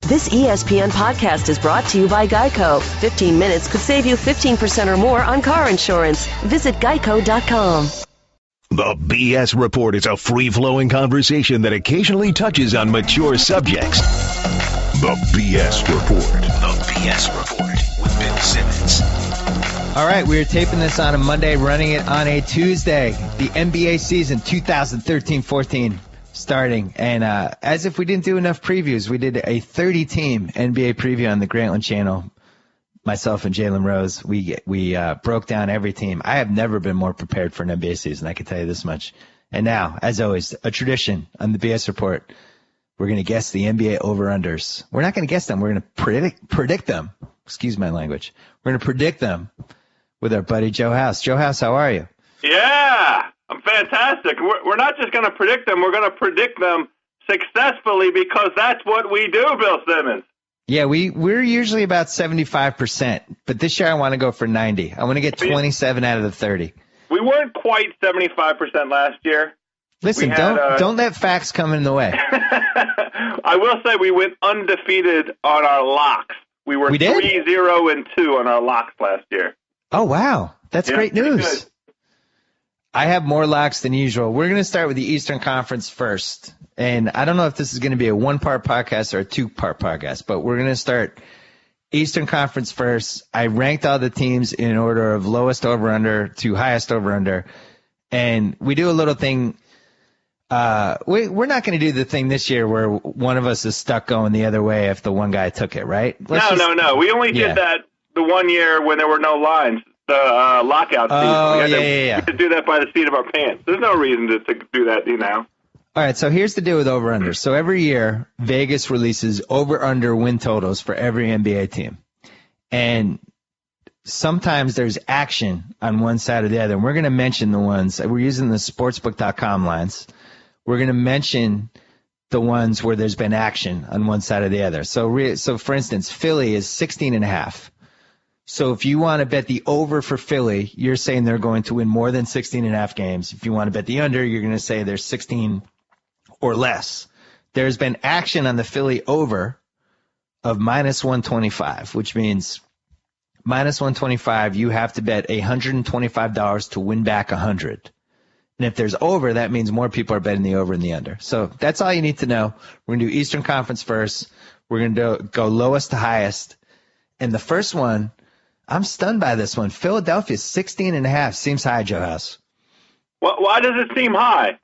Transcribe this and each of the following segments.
This ESPN podcast is brought to you by Geico. 15 minutes could save you 15% or more on car insurance. Visit geico.com. The BS Report is a free-flowing conversation that occasionally touches on mature subjects. The BS Report. The BS Report with Bill Simmons. All right, we're taping this on a Monday, running it on a Tuesday. The NBA season 2013-14 starting. And as if we didn't do enough previews, we did a 30-team NBA preview on the Grantland channel. Myself and Jalen Rose, we broke down every team. I have never been more prepared for an NBA season, I can tell you this much. And now, as always, a tradition on the BS Report, we're going to guess the NBA over-unders. We're not going to guess them. We're going to predict them. Excuse my language. We're going to predict them with our buddy Joe House. Joe House, how are you? Yeah, I'm fantastic. We're not just going to predict them. We're going to predict them successfully because that's what we do, Bill Simmons. Yeah, we're usually about 75%, but this year I want to go for 90. I want to get 27 out of the 30. We weren't quite 75% last year. Listen, don't let facts come in the way. I will say we went undefeated on our locks. We were 3-0-2 on our locks last year. Oh, wow. That's great news. I have more locks than usual. We're going to start with the Eastern Conference first. And I don't know if this is going to be a one-part podcast or a two-part podcast, but we're going to start Eastern Conference first. I ranked all the teams in order of lowest over-under to highest over-under. And we do a little thing. We're not going to do the thing this year where one of us is stuck going the other way if the one guy took it, right? No. We only did that the 1 year when there were no lines, the lockout season. We could do that by the seat of our pants. There's no reason to do that now. All right, so here's the deal with over-under. So every year, Vegas releases over-under win totals for every NBA team. And sometimes there's action on one side or the other. And we're going to mention the ones. We're using the sportsbook.com lines. We're going to mention the ones where there's been action on one side or the other. So for instance, Philly is 16.5. So if you want to bet the over for Philly, you're saying they're going to win more than 16.5 games. If you want to bet the under, you're going to say they're 16 or less. There's been action on the Philly over of minus 125, which means minus 125, you have to bet $125 to win back 100. And if there's over, that means more people are betting the over and the under. So that's all you need to know. We're going to do Eastern Conference first. We're going to go lowest to highest. And the first one, I'm stunned by this one. Philadelphia 16.5 seems high, Joe House. Why does it seem high?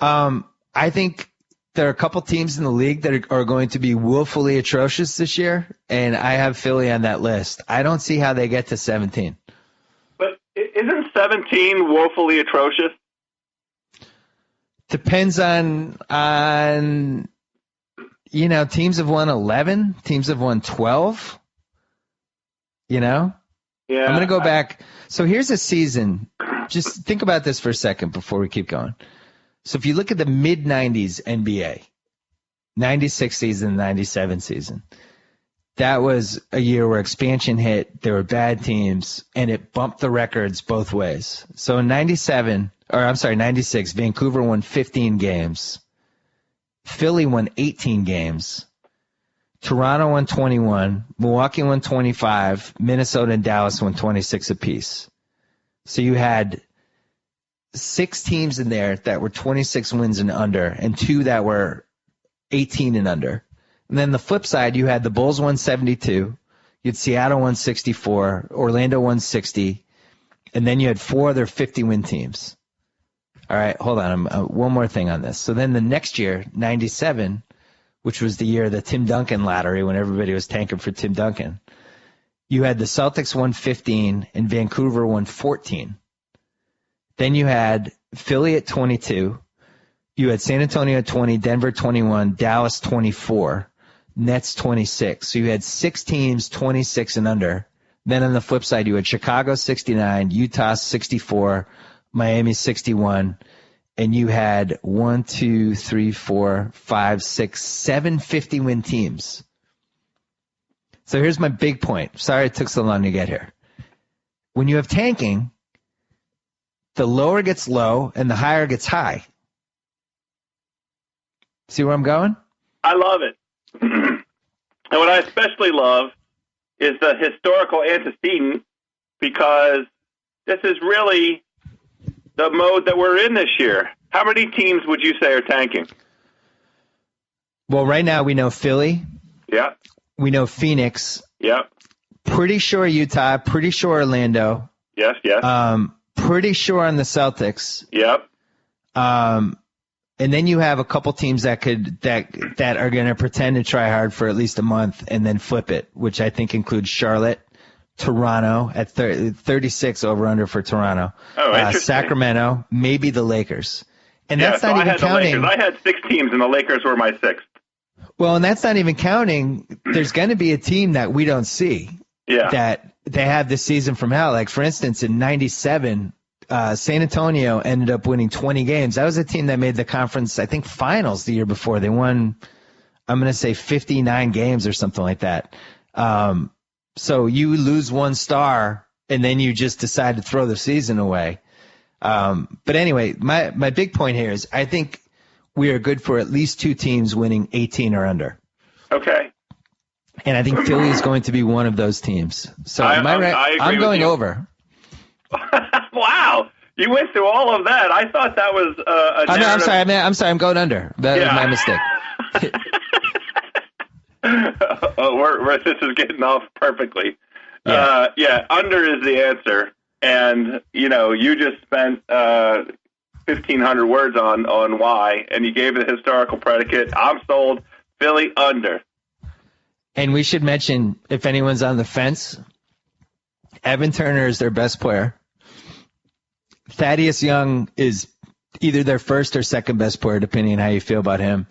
I think there are a couple teams in the league that are going to be woefully atrocious this year, and I have Philly on that list. I don't see how they get to 17. But isn't 17 woefully atrocious? Depends on teams have won 11, teams have won 12. Yeah. I'm going to go back. So here's a season. Just think about this for a second before we keep going. So if you look at the mid-90s NBA, 96 season, 97 season, that was a year where expansion hit, there were bad teams, and it bumped the records both ways. So in 96, Vancouver won 15 games. Philly won 18 games. Toronto won 21. Milwaukee won 25. Minnesota and Dallas won 26 apiece. So you had 6 teams in there that were 26 wins and under, and 2 that were 18 and under. And then the flip side, you had the Bulls 172, you had Seattle 164, Orlando 160, and then you had 4 other 50-win teams. All right, hold on. One more thing on this. So then the next year, 97, which was the year of the Tim Duncan lottery when everybody was tanking for Tim Duncan, you had the Celtics 115 and Vancouver 114. Then you had Philly at 22. You had San Antonio at 20, Denver 21, Dallas 24, Nets 26. So you had 6 teams 26 and under. Then on the flip side, you had Chicago 69, Utah 64, Miami 61, and you had 1, 2, 3, 4, 5, 6, 7 50-win teams. So here's my big point. Sorry it took so long to get here. When you have tanking, the lower gets low and the higher gets high. See where I'm going? I love it. And what I especially love is the historical antecedent, because this is really the mode that we're in this year. How many teams would you say are tanking? Well, right now we know Philly. Yeah. We know Phoenix. Yeah. Pretty sure Utah. Pretty sure Orlando. Yes. Pretty sure on the Celtics. Yep. And then you have a couple teams that are going to pretend to try hard for at least a month and then flip it, which I think includes Charlotte, Toronto at 36 over/under for Toronto. Oh, interesting. Sacramento, maybe the Lakers. And that's not even counting. I had 6 teams, and the Lakers were my 6th. Well, and that's not even counting. There's going to be a team that we don't see that they have this season from hell. Like, for instance, in 97, San Antonio ended up winning 20 games. That was a team that made the conference, I think, finals the year before. They won, I'm going to say, 59 games or something like that. So you lose one star, and then you just decide to throw the season away. But anyway, my big point here is I think we are good for at least 2 teams winning 18 or under. Okay. And I think Philly is going to be one of those teams. So am I right? I'm going over. Wow. You went through all of that. I thought that was I'm sorry. I'm going under. That was my mistake. This is getting off perfectly. Under is the answer. And, you just spent 1,500 words on why, and you gave it a historical predicate. I'm sold. Philly under. And we should mention, if anyone's on the fence, Evan Turner is their best player. Thaddeus Young is either their first or second best player, depending on how you feel about him.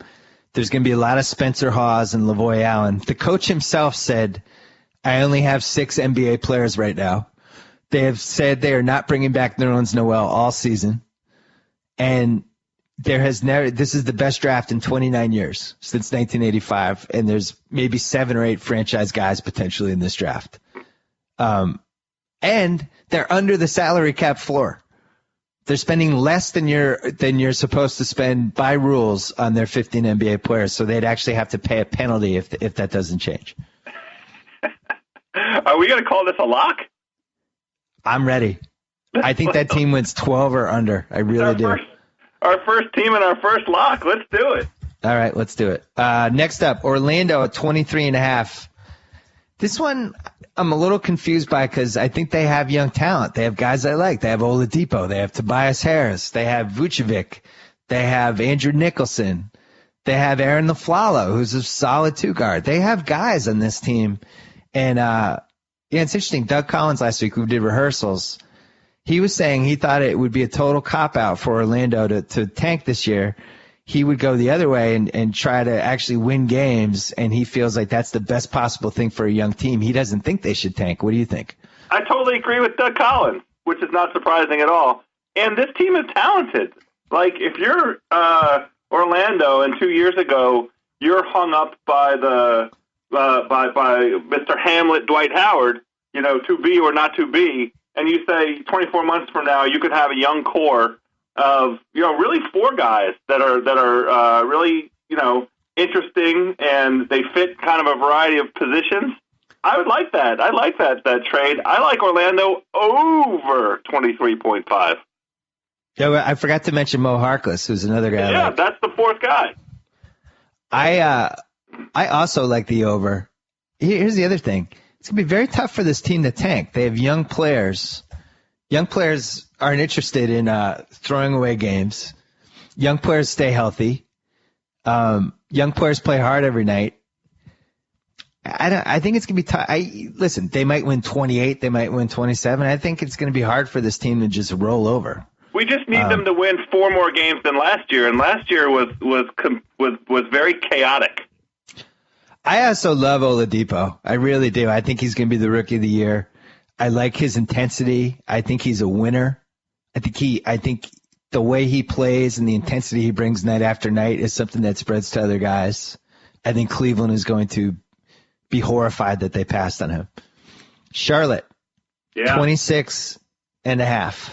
There's going to be a lot of Spencer Hawes and Lavoy Allen. The coach himself said, I only have 6 NBA players right now. They have said they are not bringing back Nerlens Noel all season. And this is the best draft in 29 years, since 1985. And there's maybe 7 or 8 franchise guys potentially in this draft. And they're under the salary cap floor. They're spending less than you're supposed to spend by rules on their 15 NBA players. So they'd actually have to pay a penalty if that doesn't change. Are we going to call this a lock? I'm ready. I think that team wins 12 or under. I really do. Our first team and our first lock. Let's do it. All right, let's do it. Next up, Orlando at 23.5. This one I'm a little confused by because I think they have young talent. They have guys I like. They have Oladipo. They have Tobias Harris. They have Vucevic. They have Andrew Nicholson. They have Aaron Laflalo, who's a solid 2-guard. They have guys on this team. And it's interesting. Doug Collins last week, who did rehearsals, he was saying he thought it would be a total cop-out for Orlando to tank this year. He would go the other way and try to actually win games, and he feels like that's the best possible thing for a young team. He doesn't think they should tank. What do you think? I totally agree with Doug Collins, which is not surprising at all. And this team is talented. Like, if you're Orlando and 2 years ago, you're hung up by by Mr. Hamlet, Dwight Howard, to be or not to be, and you say 24 months from now you could have a young core of really 4 guys that are really interesting, and they fit kind of a variety of positions. I would like that. I like that trade. I like Orlando over 23.5. Yeah, I forgot to mention Mo Harkless, who's another guy. Yeah, that's the 4th guy. I also like the over. Here's the other thing. It's going to be very tough for this team to tank. They have young players. Young players aren't interested in throwing away games. Young players stay healthy. Young players play hard every night. I think it's going to be tough. Listen, they might win 28. They might win 27. I think it's going to be hard for this team to just roll over. We just need them to win 4 more games than last year, and last year was very chaotic. I also love Oladipo. I really do. I think he's going to be the rookie of the year. I like his intensity. I think he's a winner. I think the way he plays and the intensity he brings night after night is something that spreads to other guys. I think Cleveland is going to be horrified that they passed on him. Charlotte, 26.5.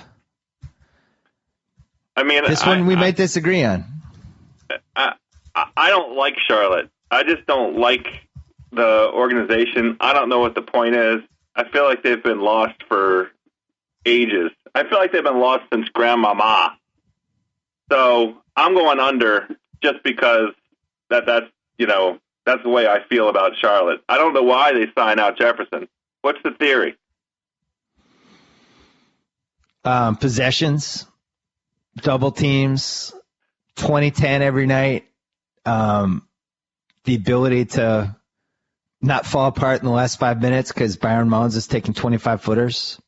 I mean, this one we might disagree on. I don't like Charlotte. I just don't like the organization. I don't know what the point is. I feel like they've been lost for ages. I feel like they've been lost since Grandmama. So I'm going under just because that's the way I feel about Charlotte. I don't know why they sign out Jefferson. What's the theory? Possessions, double teams, 20-10 every night. The ability to not fall apart in the last 5 minutes because Byron Mullins is taking 25-footers.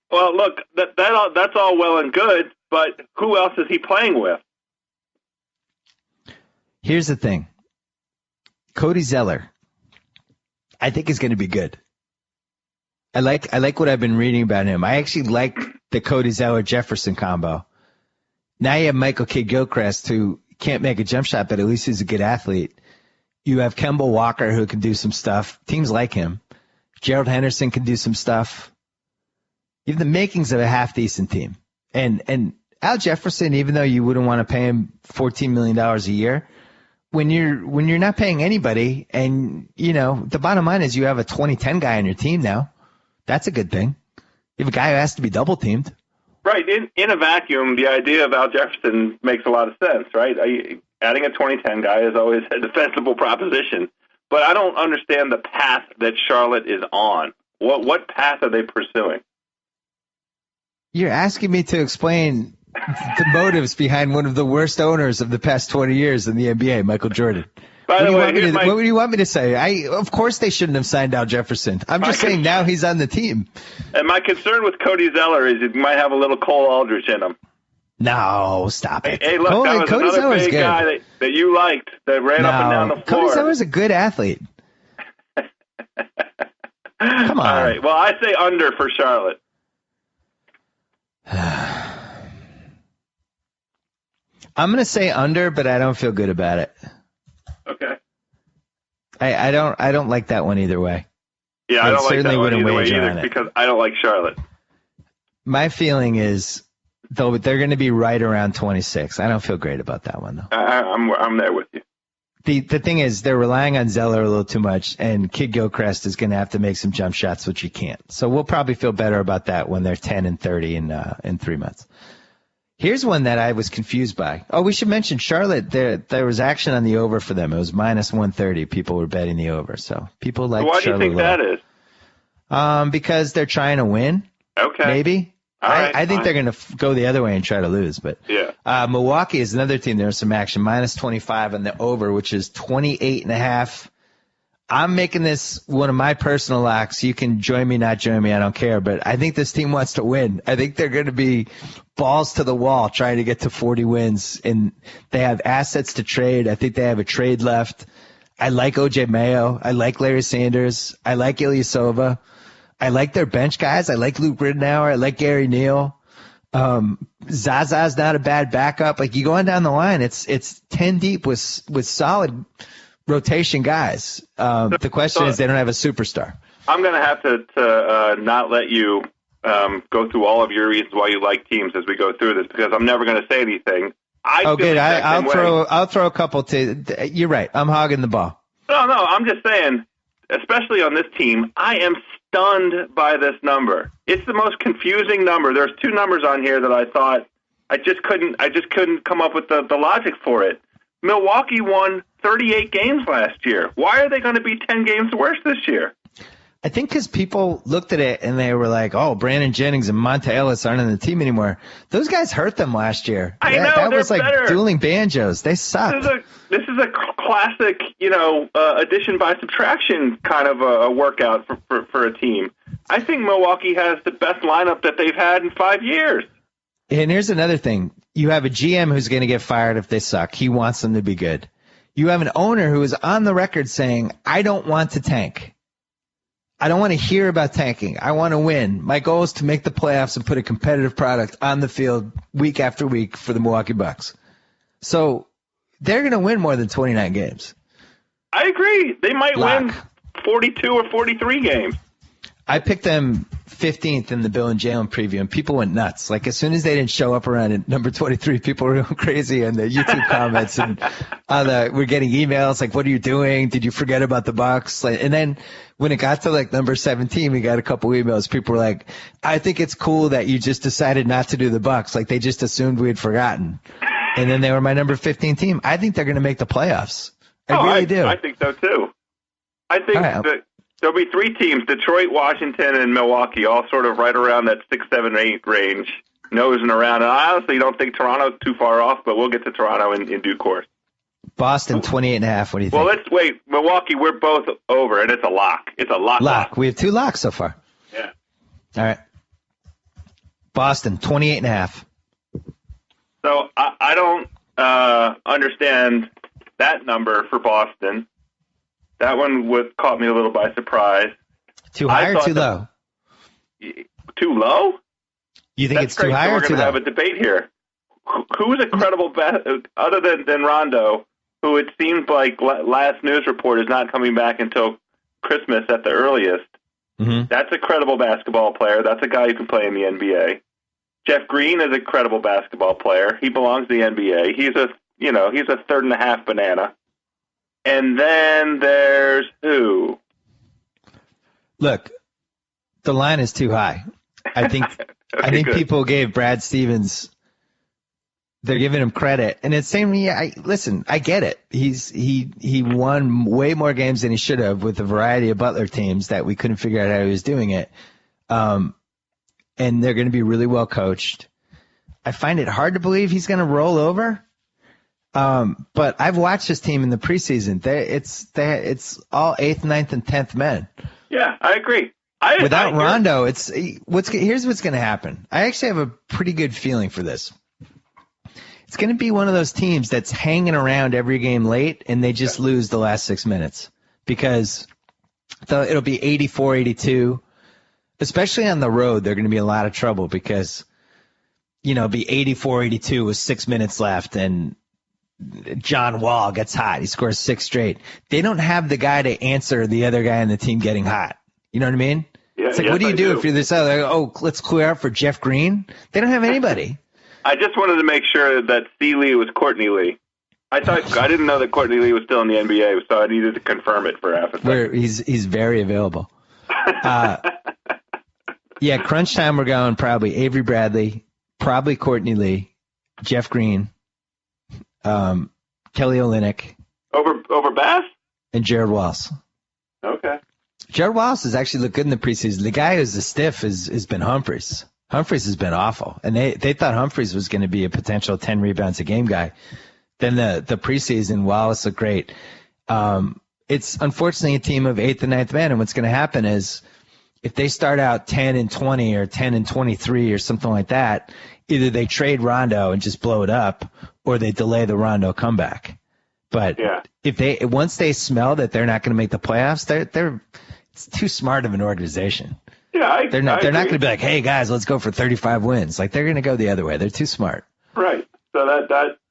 Well, look, that's all well and good, but who else is he playing with? Here's the thing. Cody Zeller, I think is going to be good. I like what I've been reading about him. I actually like the Cody Zeller-Jefferson combo. Now you have Michael Kidd-Gilchrist, who can't make a jump shot, but at least he's a good athlete. You have Kemba Walker, who can do some stuff. Teams like him. Gerald Henderson can do some stuff. You have the makings of a half-decent team. And Al Jefferson, even though you wouldn't want to pay him $14 million a year, when you're not paying anybody, and, the bottom line is you have a 20-10 guy on your team now, that's a good thing. You have a guy who has to be double-teamed. Right. In a vacuum, the idea of Al Jefferson makes a lot of sense, right? Adding a 20-10 guy is always a defensible proposition. But I don't understand the path that Charlotte is on. What path are they pursuing? You're asking me to explain the motives behind one of the worst owners of the past 20 years in the NBA, Michael Jordan. By the way, what do you want me to say? Of course they shouldn't have signed Al Jefferson. I'm just saying now he's on the team. And my concern with Cody Zeller is he might have a little Cole Aldrich in him. No, stop it. Hey, look, that was Cody another Zeller's big good. guy that you liked that ran up and down the floor. Cody Zeller's a good athlete. Come on. All right. Well, I say under for Charlotte. I'm going to say under, but I don't feel good about it. Okay. I don't like that one either way. Yeah, I don't like that one either way either because I don't like Charlotte. My feeling is they're going to be right around 26. I don't feel great about that one though. I'm there with you. The thing is they're relying on Zeller a little too much, and Kidd-Gilchrist is going to have to make some jump shots, which he can't. So we'll probably feel better about that when they're 10-30 in 3 months. Here's one that I was confused by. Oh, we should mention Charlotte. There was action on the over for them. It was minus 130. People were betting the over. So people like Charlotte. Why do you think that is? Because they're trying to win. Okay. Maybe. All right, I think they're going to go the other way and try to lose. But yeah. Milwaukee is another team. There was some action. Minus 25 on the over, which is 28.5. I'm making this one of my personal locks. You can join me, not join me. I don't care. But I think this team wants to win. I think they're going to be balls to the wall trying to get to 40 wins. And they have assets to trade. I think they have a trade left. I like O.J. Mayo. I like Larry Sanders. I like Ilyasova. I like their bench guys. I like Luke Ridnour. I like Gary Neal. Zaza's not a bad backup. Like you go on down the line, it's 10 deep with solid rotation guys. The question is they don't have a superstar. I'm going to have to not let you go through all of your reasons why you like teams as we go through this because I'm never going to say anything. Good. I'll throw a couple to. You're right. I'm hogging the ball. No. I'm just saying, especially on this team, I am stunned by this number. It's the most confusing number. There's two numbers on here that I thought I just couldn't come up with the logic for it. Milwaukee won 38 games last year. Why are they going to be 10 games worse this year? I think because people looked at it and they were like, oh, Brandon Jennings and Monta Ellis aren't on the team anymore. Those guys hurt them last year. I know, that was like better. dueling banjos. They sucked. This is a classic, addition by subtraction kind of a workout for a team. I think Milwaukee has the best lineup that they've had in 5 years. And here's another thing. You have a GM who's going to get fired if they suck. He wants them to be good. You have an owner who is on the record saying, I don't want to tank. I don't want to hear about tanking. I want to win. My goal is to make the playoffs and put a competitive product on the field week after week for the Milwaukee Bucks. So they're going to win more than 29 games. I agree. They might win 42 or 43 games. I picked them 15th in the Bill and Jalen preview, and people went nuts. Like, as soon as they didn't show up around at number 23, people were going crazy in the YouTube comments, and we're getting emails like, "What are you doing? Did you forget about the Bucks?" Like, and then when it got to like number 17, we got a couple emails. People were like, "I think it's cool that you just decided not to do the Bucks. Like, they just assumed we had forgotten." And then they were my number 15 team. I think they're going to make the playoffs. I really do. I think so too. I think that there'll be 3 teams: Detroit, Washington, and Milwaukee, all sort of right around that 6, 7, 8 range, nosing around. And I honestly don't think Toronto's too far off, but we'll get to Toronto in due course. Boston 28.5. What do you think? Well, let's wait. Milwaukee, we're both over, and it's a lock. It's a lock. We have 2 locks so far. Yeah. All right. Boston 28.5. So I don't understand that number for Boston. That one caught me a little by surprise. Too high or too low? Too low? You think it's too high or too low? We're going to have a debate here. Who is a credible other than Rondo, who it seems like last news report is not coming back until Christmas at the earliest? Mm-hmm. That's a credible basketball player. That's a guy who can play in the NBA. Jeff Green is a credible basketball player. He belongs to the NBA. He's a third and a half banana. And then there's who? Look, the line is too high. I think Okay, I think good. people gave Brad Stevens, they're giving him credit. And it's saying, listen, I get it. He won way more games than he should have with a variety of Butler teams that we couldn't figure out how he was doing it. And they're going to be really well coached. I find it hard to believe he's going to roll over. But I've watched this team in the preseason. It's all 8th, 9th, and 10th men. Yeah, I agree. Without Rondo, here's what's going to happen. I actually have a pretty good feeling for this. It's going to be one of those teams that's hanging around every game late, and they just lose the last 6 minutes because it'll be 84-82. Especially on the road, they're going to be in a lot of trouble because, it'll be 84-82 with 6 minutes left, and John Wall gets hot. He scores 6 straight. They don't have the guy to answer the other guy on the team getting hot. You know what I mean? Yeah, it's like, what do you do if you're this other? Let's clear out for Jeff Green. They don't have anybody. I just wanted to make sure that C. Lee was Courtney Lee. I didn't know that Courtney Lee was still in the NBA, so I needed to confirm it for half a second. He's very available. Yeah, crunch time we're going probably Avery Bradley, probably Courtney Lee, Jeff Green, Kelly Olynyk. Over Bass? And Jared Wallace. Okay. Jared Wallace has actually looked good in the preseason. The guy who's the stiff has been Humphries. Humphries has been awful. And they thought Humphries was going to be a potential 10 rebounds a game guy. Then the preseason, Wallace looked great. It's unfortunately a team of 8th and 9th men. And what's going to happen is if they start out 10-20 or 10-23 or something like that, either they trade Rondo and just blow it up or they delay the Rondo comeback. But once they smell that they're not going to make the playoffs, it's too smart of an organization. Yeah, they're not going to be like, hey guys, let's go for 35 wins. Like they're going to go the other way. They're too smart. Right. So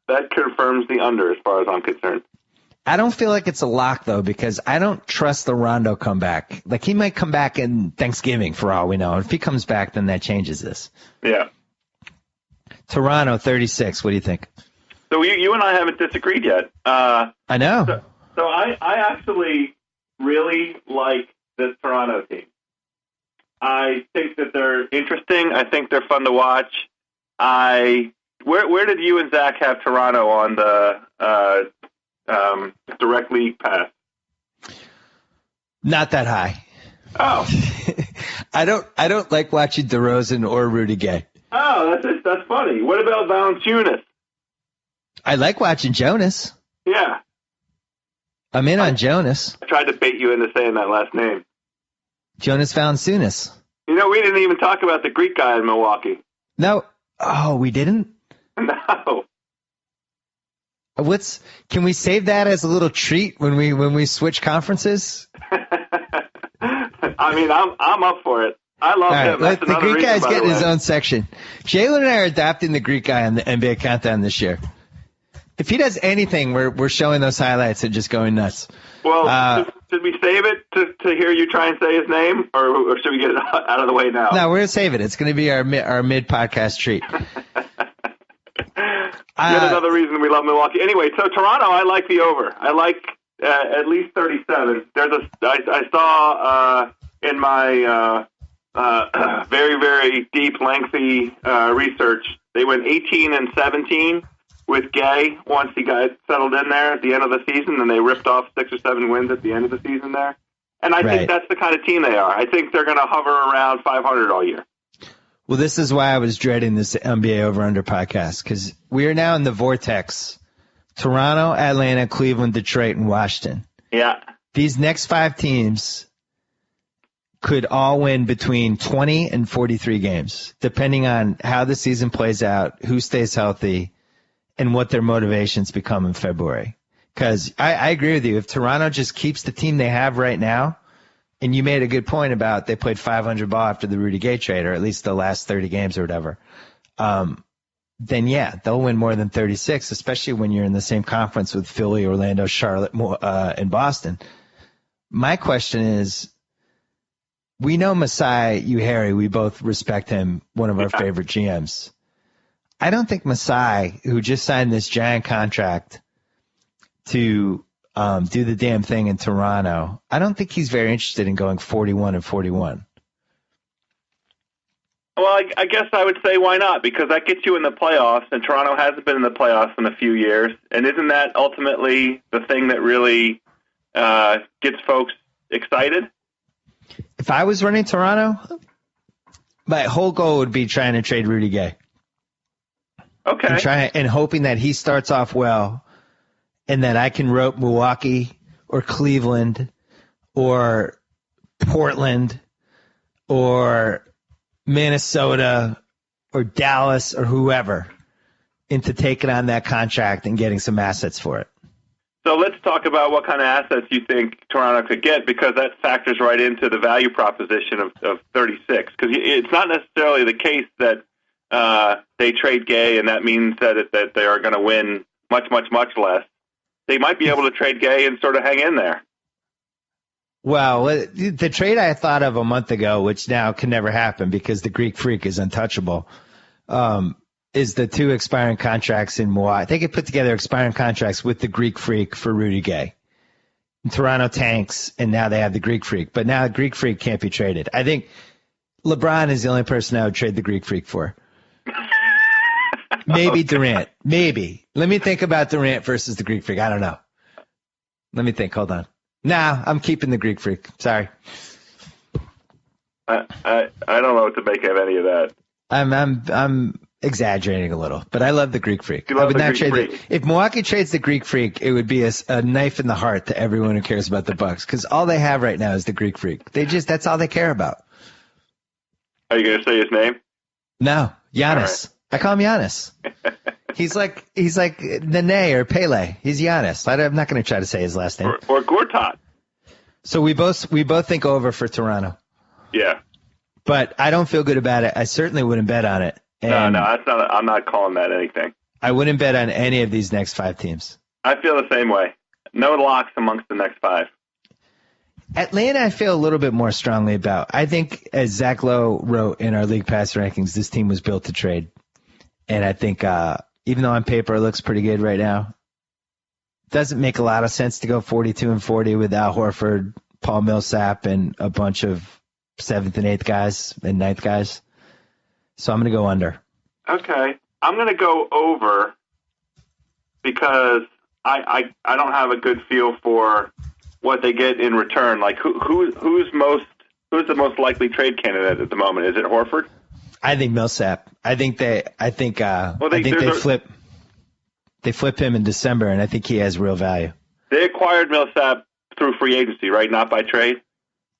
that confirms the under as far as I'm concerned. I don't feel like it's a lock though because I don't trust the Rondo comeback. Like he might come back in Thanksgiving for all we know. If he comes back, then that changes this. Yeah. Toronto 36. What do you think? So you and I haven't disagreed yet. I know. So I actually really like this Toronto team. I think that they're interesting. I think they're fun to watch. Where did you and Zach have Toronto on the direct league pass? Not that high. Oh. I don't like watching DeRozan or Rudy Gay. Oh, that's funny. What about Valanciunas? I like watching Jonas. Yeah. I'm in on Jonas. I tried to bait you into saying that last name. Jonas Valanciunas. We didn't even talk about the Greek guy in Milwaukee. No. Oh, we didn't? No. Can we save that as a little treat when we switch conferences? I mean, I'm up for it. I love him. The Greek guy's getting his own section. Jalen and I are adapting the Greek guy on the NBA Countdown this year. If he does anything, we're showing those highlights and just going nuts. Well, Should we save it to hear you try and say his name, or should we get it out of the way now? No, we're going to save it. It's going to be our mid-podcast treat. Yet another reason we love Milwaukee. Anyway, so Toronto, I like the over. I like at least 37. I saw in my very, very deep, lengthy research, they went 18-17 with Gay once he got settled in there at the end of the season, and they ripped off 6 or 7 wins at the end of the season there. And I think that's the kind of team they are. I think they're going to hover around 500 all year. Well, this is why I was dreading this NBA Over-Under podcast, because we are now in the vortex. Toronto, Atlanta, Cleveland, Detroit, and Washington. Yeah. These next 5 teams could all win between 20 and 43 games, depending on how the season plays out, who stays healthy, and what their motivations become in February. Because I agree with you. If Toronto just keeps the team they have right now, and you made a good point about they played 500 ball after the Rudy Gay trade, or at least the last 30 games or whatever, then, yeah, they'll win more than 36, especially when you're in the same conference with Philly, Orlando, Charlotte, and Boston. My question is, we know Masai Ujiri. We both respect him, one of our favorite GMs. I don't think Masai, who just signed this giant contract to do the damn thing in Toronto, I don't think he's very interested in going 41-41. Well, I guess I would say why not? Because that gets you in the playoffs, and Toronto hasn't been in the playoffs in a few years. And isn't that ultimately the thing that really gets folks excited? If I was running Toronto, my whole goal would be trying to trade Rudy Gay. Okay. And hoping that he starts off well, and that I can rope Milwaukee or Cleveland or Portland or Minnesota or Dallas or whoever into taking on that contract and getting some assets for it. So let's talk about what kind of assets you think Toronto could get, because that factors right into the value proposition of 36. Because it's not necessarily the case that they trade Gay and that means that they are going to win much, much, much less. They might be able to trade Gay and sort of hang in there. Well, the trade I thought of a month ago, which now can never happen because the Greek Freak is untouchable, is the 2 expiring contracts in Milwaukee. They could put together expiring contracts with the Greek Freak for Rudy Gay. And Toronto tanks, and now they have the Greek Freak. But now the Greek Freak can't be traded. I think LeBron is the only person I would trade the Greek Freak for. Maybe Durant. Maybe. Let me think about Durant versus the Greek Freak. I don't know. Let me think. Hold on. Nah, I'm keeping the Greek Freak. Sorry. I don't know what to make of any of that. I'm exaggerating a little, but I love the Greek Freak. I would not trade if Milwaukee trades the Greek Freak, it would be a knife in the heart to everyone who cares about the Bucks, because all they have right now is the Greek Freak. That's all they care about. Are you going to say his name? No, Giannis. Right. I call him Giannis. He's like Nene or Pele. He's Giannis. I'm not going to try to say his last name. Or Gortat. So we both think over for Toronto. Yeah. But I don't feel good about it. I certainly wouldn't bet on it. And no, that's not. I'm not calling that anything. I wouldn't bet on any of these next 5 teams. I feel the same way. No locks amongst the next 5. Atlanta, I feel a little bit more strongly about. I think, as Zach Lowe wrote in our league pass rankings, this team was built to trade. And I think even though on paper it looks pretty good right now, it doesn't make a lot of sense to go 42-40 with Al Horford, Paul Millsap, and a bunch of 7th and 8th guys and 9th guys. So I'm going to go under. Okay. I'm going to go over because I don't have a good feel for what they get in return. Like who's the most likely trade candidate at the moment? Is it Horford? I think Millsap. I think they flip him in December, and I think he has real value. They acquired Millsap through free agency, right? Not by trade.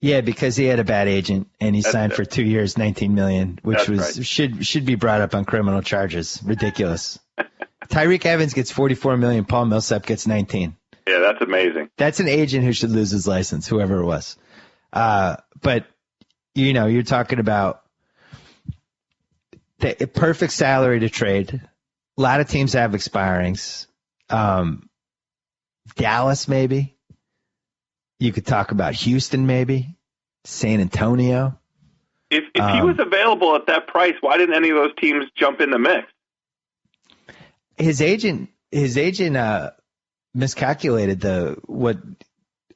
Yeah, because he had a bad agent, and he signed for 2 years, $19 million, which should be brought up on criminal charges. Ridiculous. Tyreek Evans gets $44 million. Paul Millsap gets 19. Yeah, that's amazing. That's an agent who should lose his license, whoever it was. But you're talking about the perfect salary to trade. A lot of teams have expirings. Dallas, maybe. You could talk about Houston, maybe San Antonio. If he was available at that price, why didn't any of those teams jump in the mix? His agent miscalculated what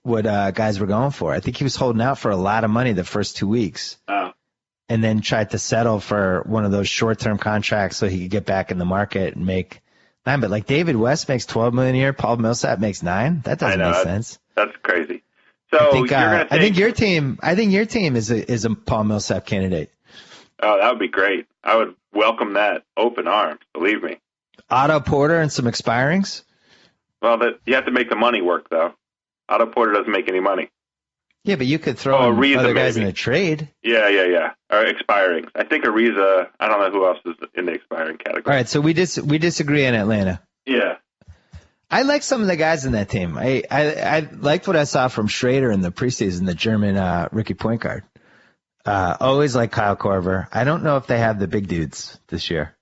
guys were going for. I think he was holding out for a lot of money the first 2 weeks, and then tried to settle for one of those short-term contracts so he could get back in the market and make $9. But like David West makes $12 million a year, Paul Millsap makes $9. That doesn't make sense. That's crazy. So I think your team is a Paul Millsap candidate. Oh, that would be great. I would welcome that open arms. Believe me. Otto Porter and some expirings. Well, you have to make the money work, though. Otto Porter doesn't make any money. Yeah, but you could throw other guys in a trade. Yeah. Or expirings. I think Ariza. I don't know who else is in the expiring category. All right, so we disagree in Atlanta. Yeah. I like some of the guys in that team. I liked what I saw from Schrader in the preseason, the German rookie point guard. Always like Kyle Korver. I don't know if they have the big dudes this year.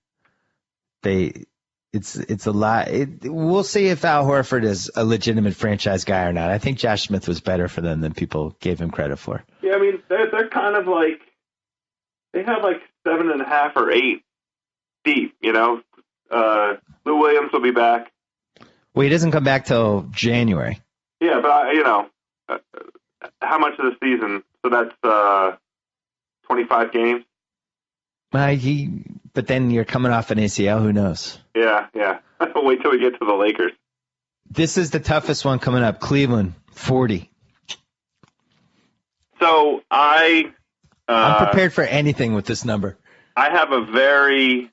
It's a lot. We'll see if Al Horford is a legitimate franchise guy or not. I think Josh Smith was better for them than people gave him credit for. Yeah, I mean they're kind of like they have like 7.5 or 8 deep. You know, Lou Williams will be back. Well, he doesn't come back till January. Yeah, but how much of the season? So that's 25 games. But then you're coming off an ACL. Who knows? Yeah. Wait till we get to the Lakers. This is the toughest one coming up. Cleveland, 40. So I'm prepared for anything with this number. I have a very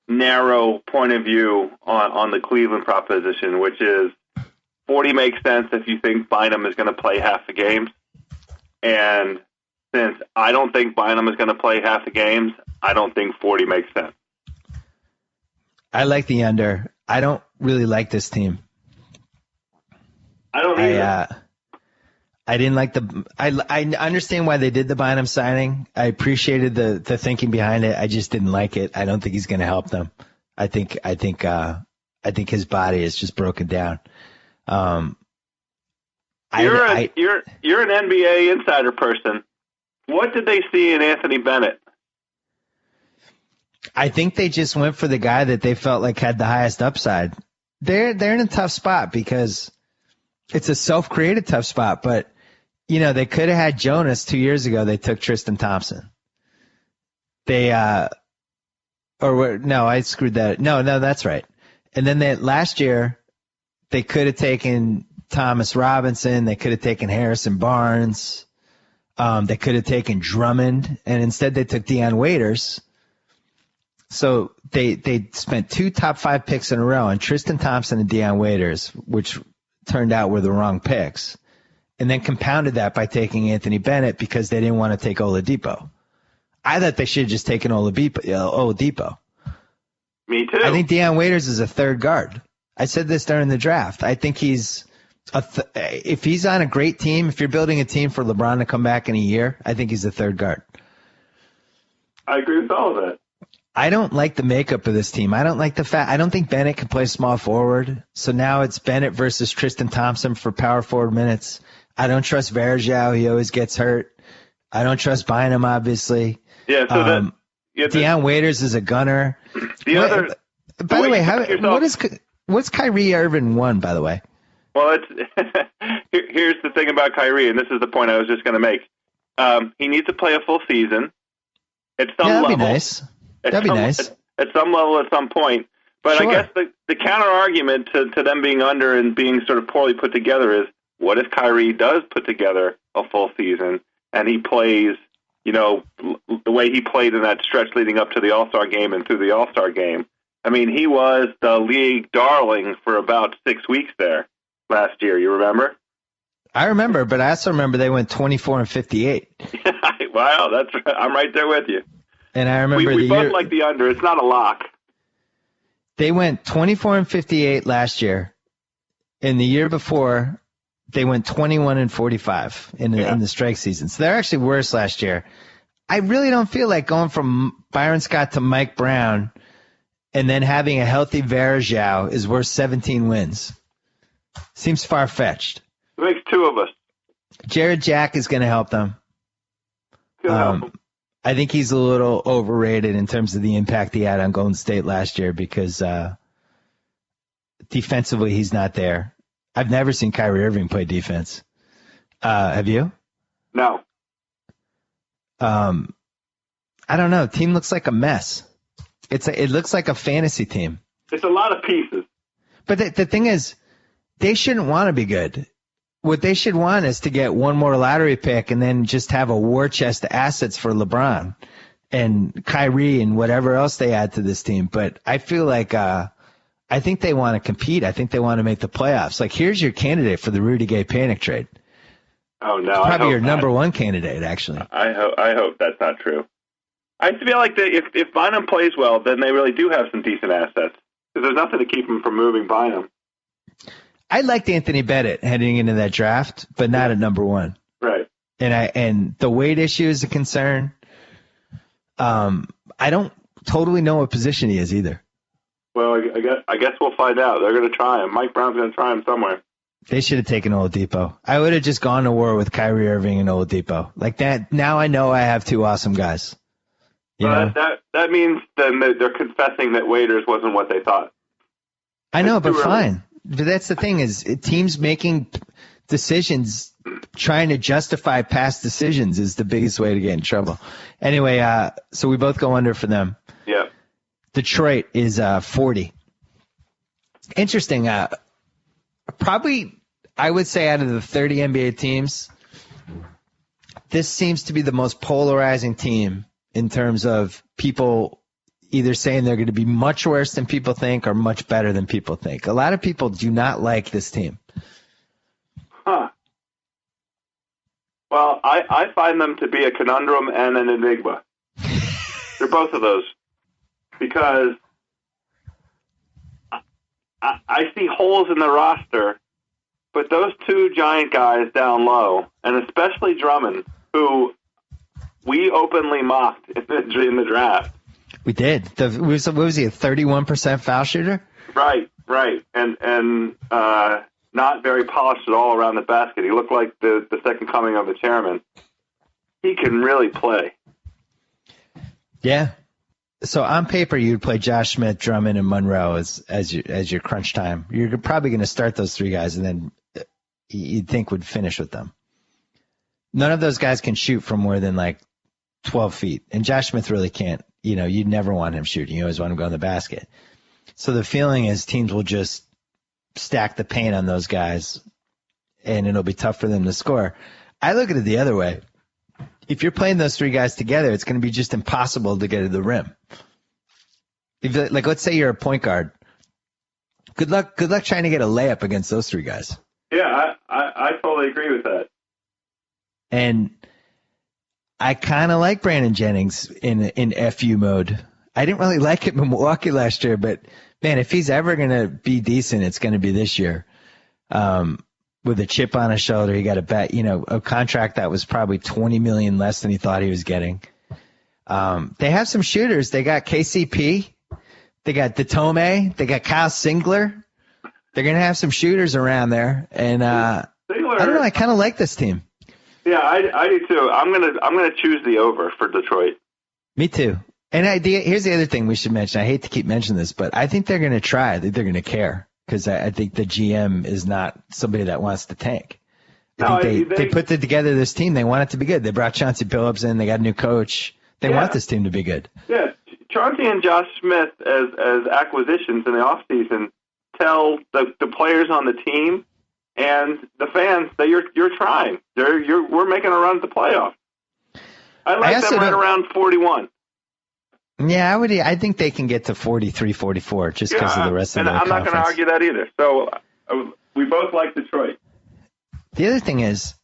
narrow point of view on the Cleveland proposition, which is 40 makes sense if you think Bynum is going to play half the games. And since I don't think Bynum is going to play half the games, I don't think 40 makes sense. I like the under. I don't really like this team. I don't either. I didn't like I understand why they did the Bynum signing. I appreciated the thinking behind it. I just didn't like it. I don't think he's going to help them. I think his body is just broken down. You're an NBA insider person. What did they see in Anthony Bennett? I think they just went for the guy that they felt like had the highest upside. They're in a tough spot because it's a self-created tough spot, but they could have had Jonas 2 years ago. They took Tristan Thompson. I screwed that. No, that's right. And then last year, they could have taken Thomas Robinson. They could have taken Harrison Barnes. They could have taken Drummond, and instead they took Deion Waiters. So they spent 2 top 5 picks in a row on Tristan Thompson and Deion Waiters, which turned out were the wrong picks, and then compounded that by taking Anthony Bennett because they didn't want to take Oladipo. I thought they should have just taken Oladipo. Me too. I think Deion Waiters is a third guard. I said this during the draft. I think he's if he's on a great team, if you're building a team for LeBron to come back in a year, I think he's a third guard. I agree with all of that. I don't like the makeup of this team. I don't like I don't think Bennett can play small forward. So now it's Bennett versus Tristan Thompson for power forward minutes. I don't trust Varejao. He always gets hurt. I don't trust Bynum, obviously. Yeah, so Deion Waiters is a gunner. By the way, what's Kyrie Irving won, by the way? Well, here's the thing about Kyrie, and this is the point I was just going to make. He needs to play a full season at some level. That'd be nice. That'd be nice. At some level, at some point. But sure. I guess the counter argument to them being under and being sort of poorly put together is, what if Kyrie does put together a full season and he plays, the way he played in that stretch leading up to the All-Star game and through the All-Star game? I mean, he was the league darling for about 6 weeks there last year. You remember? I remember, but I also remember they went 24-58. Wow, I'm right there with you. And I remember we both like the under. It's not a lock. They went 24-58 last year. And the year before, they went 21-45 in the strike season. So they're actually worse last year. I really don't feel like going from Byron Scott to Mike Brown and then having a healthy Varejao is worth 17 wins. Seems far-fetched. It makes 2 of us. Jared Jack is going to help them. I think he's a little overrated in terms of the impact he had on Golden State last year because defensively he's not there. I've never seen Kyrie Irving play defense. Have you? No. I don't know. Team looks like a mess. It looks like a fantasy team. It's a lot of pieces. But the thing is, they shouldn't want to be good. What they should want is to get one more lottery pick and then just have a war chest of assets for LeBron and Kyrie and whatever else they add to this team. But I feel like I think they want to compete. I think they want to make the playoffs. Like, here's your candidate for the Rudy Gay panic trade. Oh, no. It's probably your number one candidate, actually. I hope that's not true. I feel like if Bynum plays well, then they really do have some decent assets. Because there's nothing to keep them from moving Bynum. I liked Anthony Bennett heading into that draft, but not at number one. Right. And the weight issue is a concern. I don't totally know what position he is either. Well, I guess we'll find out. They're going to try him. Mike Brown's going to try him somewhere. They should have taken Oladipo. I would have just gone to war with Kyrie Irving and Oladipo. Like that. Now I know I have two awesome guys. That means then they're confessing that Waiters wasn't what they thought. I know, but fine. But that's the thing is teams making decisions, trying to justify past decisions is the biggest way to get in trouble. Anyway, so we both go under for them. Yeah. Detroit is 40. Interesting. Probably, I would say out of the 30 NBA teams, this seems to be the most polarizing team in terms of people either saying they're going to be much worse than people think or much better than people think. A lot of people do not like this team. Huh. Well, I find them to be a conundrum and an enigma. They're both of those. Because I see holes in the roster, but those two giant guys down low, and especially Drummond, who we openly mocked in the draft. We did. What was he, a 31% foul shooter? Right. And not very polished at all around the basket. He looked like the second coming of the chairman. He can really play. Yeah. So on paper, you'd play Josh Smith, Drummond, and Monroe as your crunch time. You're probably going to start those three guys, and then you'd think would finish with them. None of those guys can shoot from more than like 12 feet, and Josh Smith really can't. You know, you'd never want him shooting. You always want him going to the basket. So the feeling is teams will just stack the paint on those guys, and it'll be tough for them to score. I look at it the other way. If you're playing those three guys together, it's going to be just impossible to get to the rim. Like, let's say you're a point guard. Good luck trying to get a layup against those three guys. Yeah, I totally agree with that. And I kind of like Brandon Jennings in FU mode. I didn't really like him in Milwaukee last year, but man, if he's ever going to be decent, it's going to be this year. With a chip on his shoulder, he got a contract that was probably $20 million less than he thought he was getting. They have some shooters. They got KCP. They got Datome. They got Kyle Singler. They're going to have some shooters around there. And I don't know. I kind of like this team. Yeah, I do too. I'm gonna choose the over for Detroit. Me too. And here's the other thing we should mention. I hate to keep mentioning this, but I think they're going to try. I think they're going to care because I think the GM is not somebody that wants to tank. I think they put together this team. They want it to be good. They brought Chauncey Billups in. They got a new coach. They want this team to be good. Yeah, Chauncey and Josh Smith as acquisitions in the offseason tell the players on the team and the fans that you're trying. We're making a run at the playoffs. I like them right around 41. Yeah, I think they can get to 43, 44 just because of the rest of the conference. And I'm not going to argue that either. So we both like Detroit. The other thing is,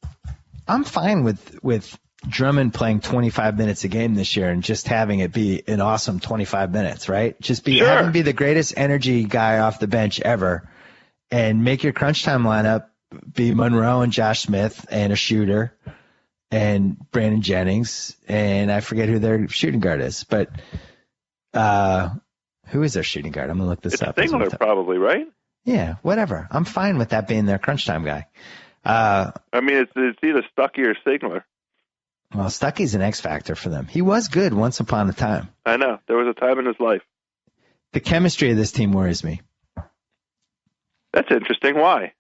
I'm fine with Drummond playing 25 minutes a game this year and just having it be an awesome 25 minutes, right? Just have him be the greatest energy guy off the bench ever and make your crunch time lineup be Monroe and Josh Smith and a shooter and Brandon Jennings, and I forget who their shooting guard is, but who is their shooting guard? I'm going to look this up. Singler probably, right? Yeah, whatever. I'm fine with that being their crunch time guy. mean, it's either Stuckey or Sigler. Well, Stuckey's an X factor for them. He was good once upon a time. I know. There was a time in his life. The chemistry of this team worries me. That's interesting. Why?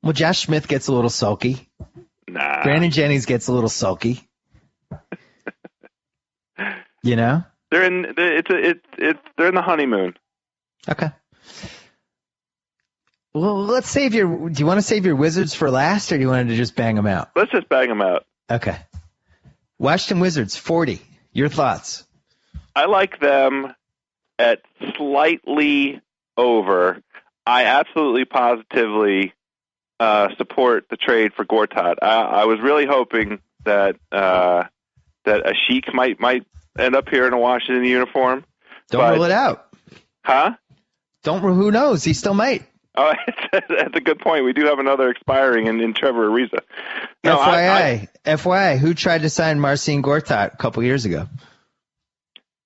Well, Josh Smith gets a little sulky. Nah. Brandon Jennings gets a little sulky. You know? They're in the honeymoon. Okay. Well, do you want to save your Wizards for last, or do you want to just bang them out? Let's just bang them out. Okay. Washington Wizards, 40. Your thoughts? I like them at slightly over. I absolutely positively support the trade for Gortat. I was really hoping that Ashik might end up here in a Washington uniform. Don't rule it out. Huh? Who knows? He still might. Oh, that's a good point. We do have another expiring in Trevor Ariza. No, FYI, who tried to sign Marcin Gortat a couple years ago?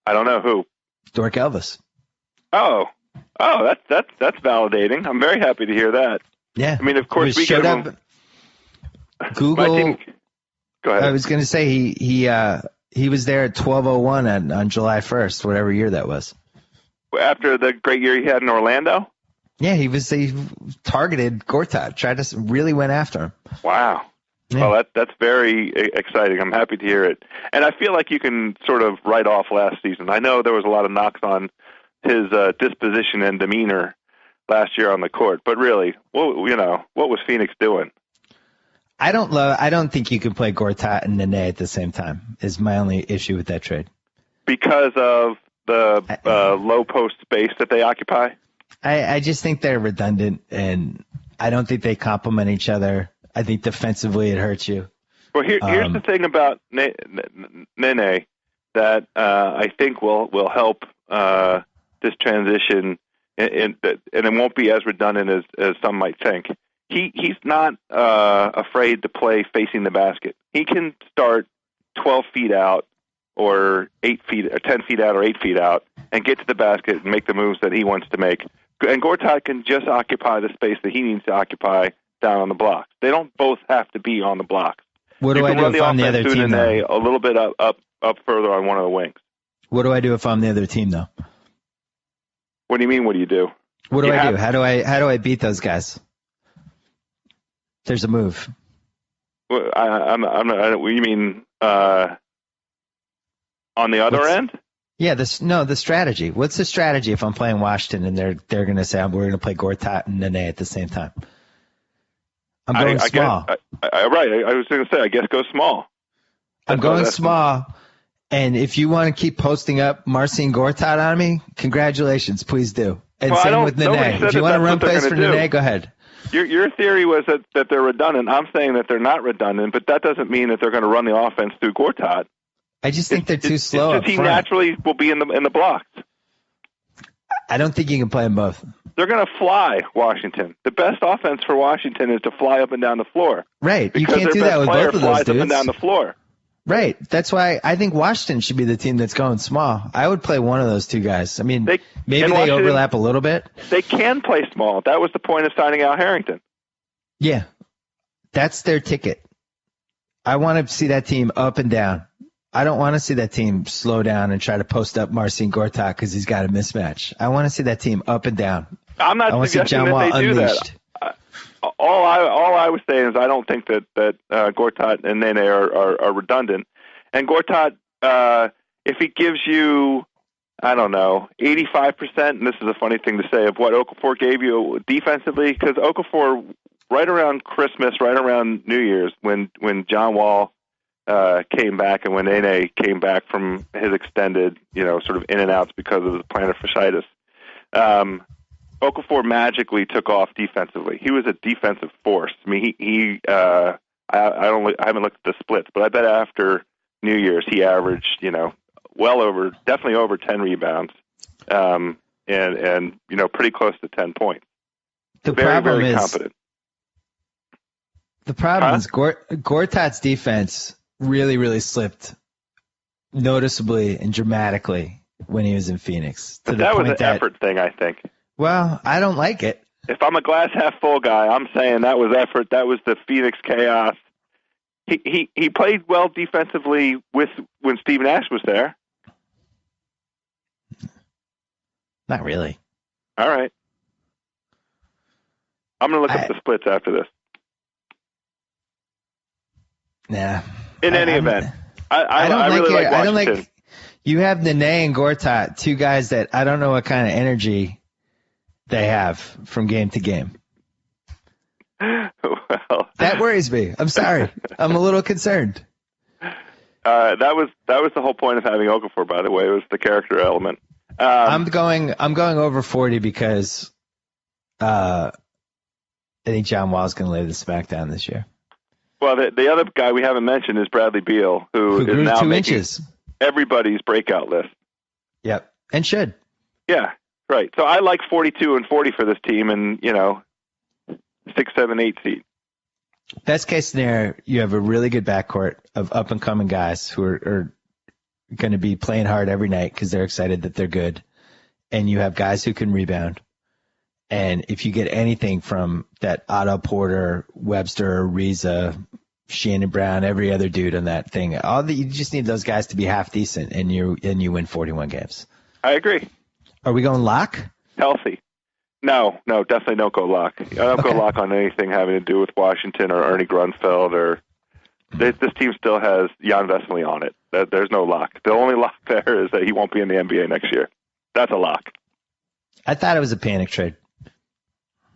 I don't know who. Dork Elvis. Oh, that's validating. I'm very happy to hear that. Yeah. I mean, of course, we showed up. Google. Go ahead. I was going to say he was there at 12:01 on July 1st, whatever year that was. After the great year he had in Orlando? Yeah, he targeted Gortat, really went after him. Wow. Yeah. Well, that's very exciting. I'm happy to hear it. And I feel like you can sort of write off last season. I know there was a lot of knocks on his disposition and demeanor last year on the court, but really, what was Phoenix doing? I don't think you can play Gortat and Nene at the same time, is my only issue with that trade. Because of the low post space that they occupy? I just think they're redundant, and I don't think they complement each other. I think defensively it hurts you. Well, here's the thing about Nene that I think will help this transition, and it won't be as redundant as some might think. He's not afraid to play facing the basket. He can start 12 feet out or 8 feet or 10 feet out or 8 feet out and get to the basket and make the moves that he wants to make. And Gortat can just occupy the space that he needs to occupy down on the blocks. They don't both have to be on the blocks. What do I do if I'm the other team, though? A little bit up further on one of the wings. What do I do if I'm the other team, though? What do you mean, what do you do? What do I do? How do I beat those guys? There's a move. Well, you mean on the other end? Yeah, the strategy. What's the strategy if I'm playing Washington and they're going to say we're going to play Gortat and Nene at the same time? I'm going small. Right. I was going to say, I guess go small. I'm going small. And if you want to keep posting up Marcin Gortat on me, congratulations. Please do. And same with Nene. If you want to run plays for Nene, go ahead. Your theory was that they're redundant. I'm saying that they're not redundant, but that doesn't mean that they're going to run the offense through Gortat. I just think they're too slow. He naturally will be in the blocks. I don't think you can play them both. They're going to fly Washington. The best offense for Washington is to fly up and down the floor. Right. You can't do that with both of those dudes. Up and down the floor. Right. That's why I think Washington should be the team that's going small. I would play one of those two guys. I mean, maybe they overlap a little bit. They can play small. That was the point of signing Al Harrington. Yeah. That's their ticket. I want to see that team up and down. I don't want to see that team slow down and try to post up Marcin Gortat because he's got a mismatch. I want to see that team up and down. I'm not suggesting that they do that. All I was saying is I don't think that Gortat and Nene are redundant. And Gortat, if he gives you, I don't know, 85%, and this is a funny thing to say, of what Okafor gave you defensively, because Okafor, right around Christmas, right around New Year's, when John Wall came back and when Nene came back from his extended, sort of in and outs because of the plantar fasciitis, Okafor magically took off defensively. He was a defensive force. I mean, I haven't looked at the splits, but I bet after New Year's he averaged, definitely over 10 rebounds, and pretty close to 10 points. Very competent. The problem is Gortat's defense really, really slipped noticeably and dramatically when he was in Phoenix. But that was an effort thing, I think. Well, I don't like it. if I'm a glass half full guy, I'm saying that was effort. That was the Phoenix chaos. He played well defensively when Steve Nash was there. Not really. All right. I'm going to look up the splits after this. Yeah. In any event, I really like Washington. I don't like. You have Nene and Gortat, two guys that I don't know what kind of energy they have from game to game. Well, that worries me. I'm sorry. I'm a little concerned. That was the whole point of having Okafor, by the way, was the character element. I'm going over 40 because I think John Wall's going to lay the smack down this year. Well, the other guy we haven't mentioned is Bradley Beal, who is now 2 making inches. Everybody's breakout list. Yep, and should. Yeah, right. So I like 42 and 40 for this team, and 6, 7, 8 seed. Best case scenario, you have a really good backcourt of up and coming guys who are going to be playing hard every night because they're excited that they're good, and you have guys who can rebound. And if you get anything from that Otto Porter, Webster, Reza, Shannon Brown, every other dude on that thing, you just need those guys to be half decent, and you win 41 games. I agree. Are we going lock? Healthy. No, definitely don't go lock. I don't go lock on anything having to do with Washington or Ernie Grunfeld or this team still has Jan Vesely on it. There's no lock. The only lock there is that he won't be in the NBA next year. That's a lock. I thought it was a panic trade.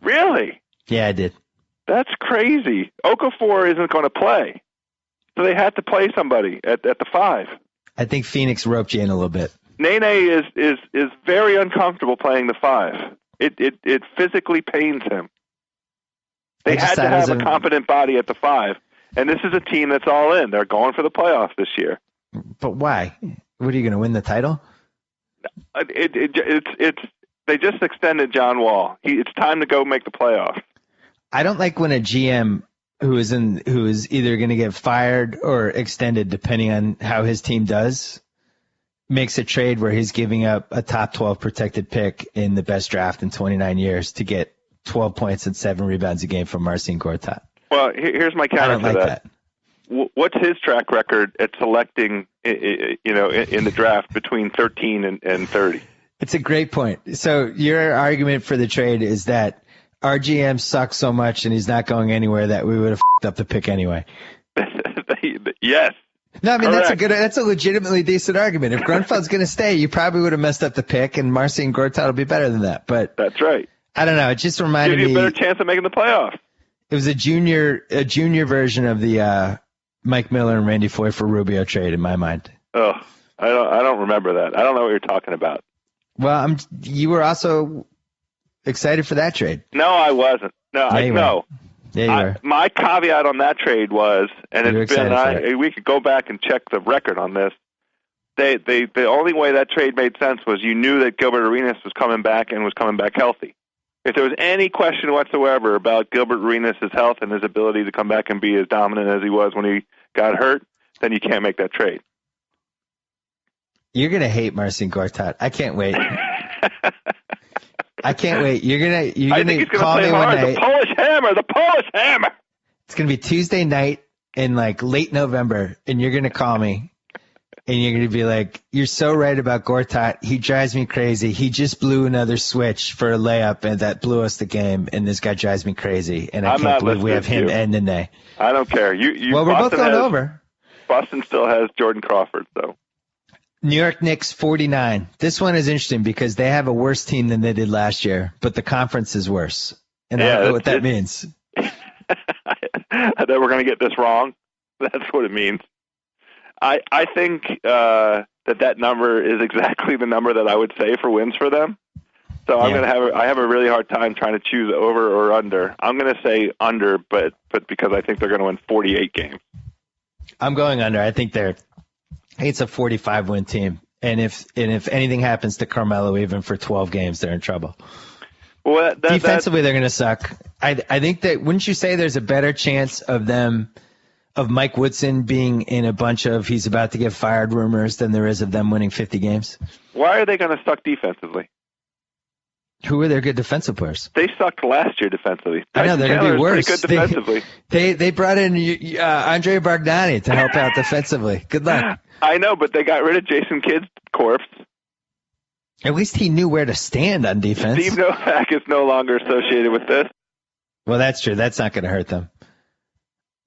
Really? Yeah, I did. That's crazy. Okafor isn't going to play. So they had to play somebody at the 5. I think Phoenix roped you in a little bit. Nene is very uncomfortable playing the 5. It physically pains him. They had to have a competent body at the 5. And this is a team that's all in. They're going for the playoffs this year. But why? What are you going to win the title? They just extended John Wall. It's time to go make the playoffs. I don't like when a GM who is either going to get fired or extended, depending on how his team does, makes a trade where he's giving up a top 12 protected pick in the best draft in 29 years to get 12 points and 7 rebounds a game from Marcin Gortat. Well, here's my counter to that. What's his track record at selecting, in the draft between 13 and 30? It's a great point. So your argument for the trade is that our GM sucks so much and he's not going anywhere that we would have f***ed up the pick anyway. Yes. No, I mean, correct. that's a legitimately decent argument. If Grunfeld's going to stay, you probably would have messed up the pick, and Marcin Gortat will be better than that. But that's right. I don't know. It just reminded me. Give you a better chance of making the playoffs. It was a junior version of the Mike Miller and Randy Foy for Rubio trade in my mind. Oh, I don't remember that. I don't know what you're talking about. Well, you were also excited for that trade. No, I wasn't. No, yeah, no. Yeah, you were. My caveat on that trade was, and it's been, we could go back and check the record on this. The only way that trade made sense was you knew that Gilbert Arenas was coming back and was coming back healthy. If there was any question whatsoever about Gilbert Arenas' health and his ability to come back and be as dominant as he was when he got hurt, then you can't make that trade. You're gonna hate Marcin Gortat. I can't wait. I can't wait. You're gonna call me one night. The Polish Hammer. It's gonna be Tuesday night in like late November, and you're gonna call me, and you're gonna be like, "You're so right about Gortat. He drives me crazy. He just blew another switch for a layup, and that blew us the game. And this guy drives me crazy. And I can't believe we have him and Nene." I don't care. Well, we're both going over. Boston still has Jordan Crawford, so. New York Knicks 49. This one is interesting because they have a worse team than they did last year, but the conference is worse. And I don't know what that means. That we're going to get this wrong. That's what it means. I think that number is exactly the number that I would say for wins for them. So I have a really hard time trying to choose over or under. I'm going to say under, but because I think they're going to win 48 games. I'm going under. I think it's a 45-win team, and if anything happens to Carmelo even for 12 games, they're in trouble. Well, defensively, they're going to suck. I think that wouldn't you say there's a better chance of Mike Woodson being in a bunch of he's about to get fired rumors than there is of them winning 50 games? Why are they going to suck defensively? Who are their good defensive players? They sucked last year defensively. I know, they're going to be worse. Pretty good defensively. They brought in Andre Bargnani to help out defensively. Good luck. I know, but they got rid of Jason Kidd's corpse. At least he knew where to stand on defense. Steve Novak is no longer associated with this. Well, that's true. That's not going to hurt them.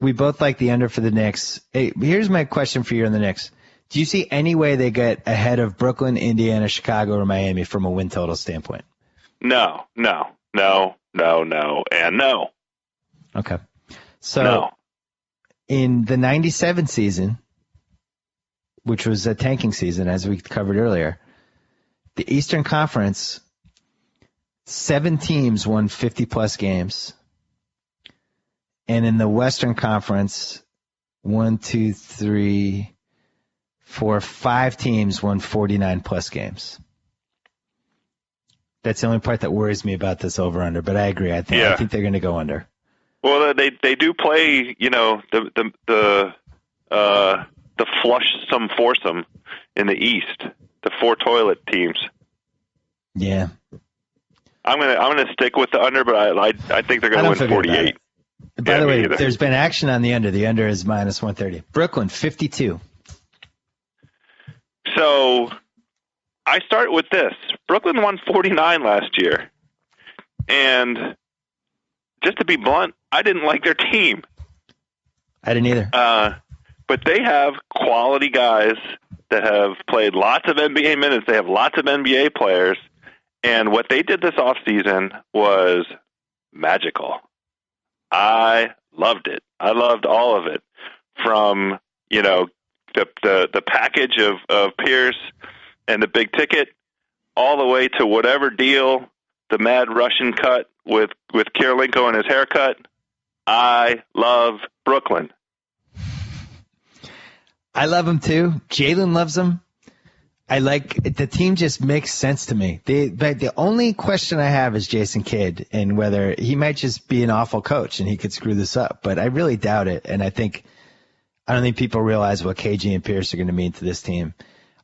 We both like the under for the Knicks. Hey, here's my question for you on the Knicks. Do you see any way they get ahead of Brooklyn, Indiana, Chicago, or Miami from a win total standpoint? No, and no. Okay. So in the 97 season, which was a tanking season, as we covered earlier, the Eastern Conference, 7 teams won 50-plus games. And in the Western Conference, 5 teams won 49-plus games. That's the only part that worries me about this over-under, but I agree. I think they're going to go under. Well, they do play, the flush some foursome in the East, the 4 toilet teams. Yeah. I'm gonna stick with the under, but I think they're going to win 48. By the way, there's been action on the under. The under is minus 130. Brooklyn, 52. So I start with this. Brooklyn won 49 last year. And just to be blunt, I didn't like their team. I didn't either. But they have quality guys that have played lots of NBA minutes. They have lots of NBA players. And what they did this offseason was magical. I loved it. I loved all of it. From, the package of Pierce and the big ticket, all the way to whatever deal, the Mad Russian cut with Kirilenko and his haircut. I love Brooklyn. I love him too. Jalen loves him. I like the team. Just makes sense to me. The only question I have is Jason Kidd and whether he might just be an awful coach and he could screw this up. But I really doubt it. And I don't think people realize what KG and Pierce are going to mean to this team.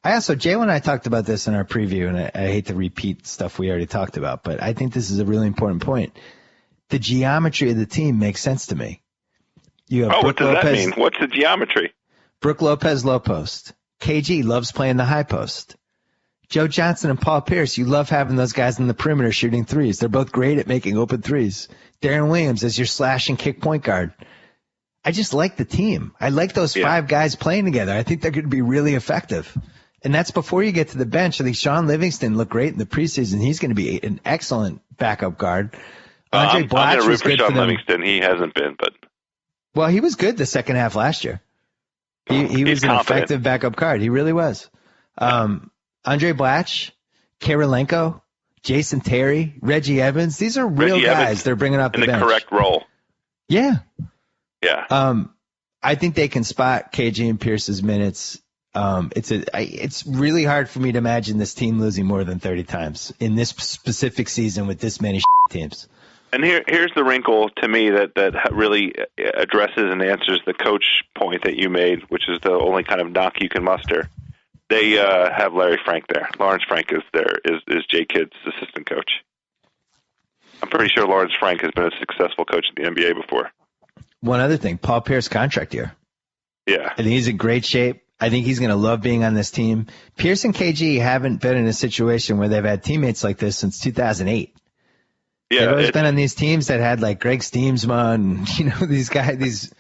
Jalen and I talked about this in our preview, and I hate to repeat stuff we already talked about, but I think this is a really important point. The geometry of the team makes sense to me. You have what does that mean? What's the geometry? Brook Lopez, low post. KG loves playing the high post. Joe Johnson and Paul Pierce, you love having those guys in the perimeter shooting threes. They're both great at making open threes. Darren Williams as your slash and kick point guard. I just like the team. I like those 5 guys playing together. I think they're going to be really effective. And that's before you get to the bench. I think Sean Livingston looked great in the preseason. He's going to be an excellent backup guard. I'm going to root for Sean Livingston. He hasn't been, but. Well, he was good the second half last year. He was an effective backup guard. He really was. Andre Blatch, Kirilenko, Jason Terry, Reggie Evans. These are real guys they're bringing up the bench. In the correct role. Yeah. Yeah. I think they can spot KG and Pierce's minutes. It's really hard for me to imagine this team losing more than 30 times in this specific season with this many teams. And here's the wrinkle to me that really addresses and answers the coach point that you made, which is the only kind of knock you can muster. They have Larry Frank there. Lawrence Frank is Jay Kidd's assistant coach. I'm pretty sure Lawrence Frank has been a successful coach in the NBA before. One other thing, Paul Pierce contract year. Yeah. I think he's in great shape. I think he's going to love being on this team. Pierce and KG haven't been in a situation where they've had teammates like this since 2008. Yeah, they've always been on these teams that had like Greg Steemsma and, these guys,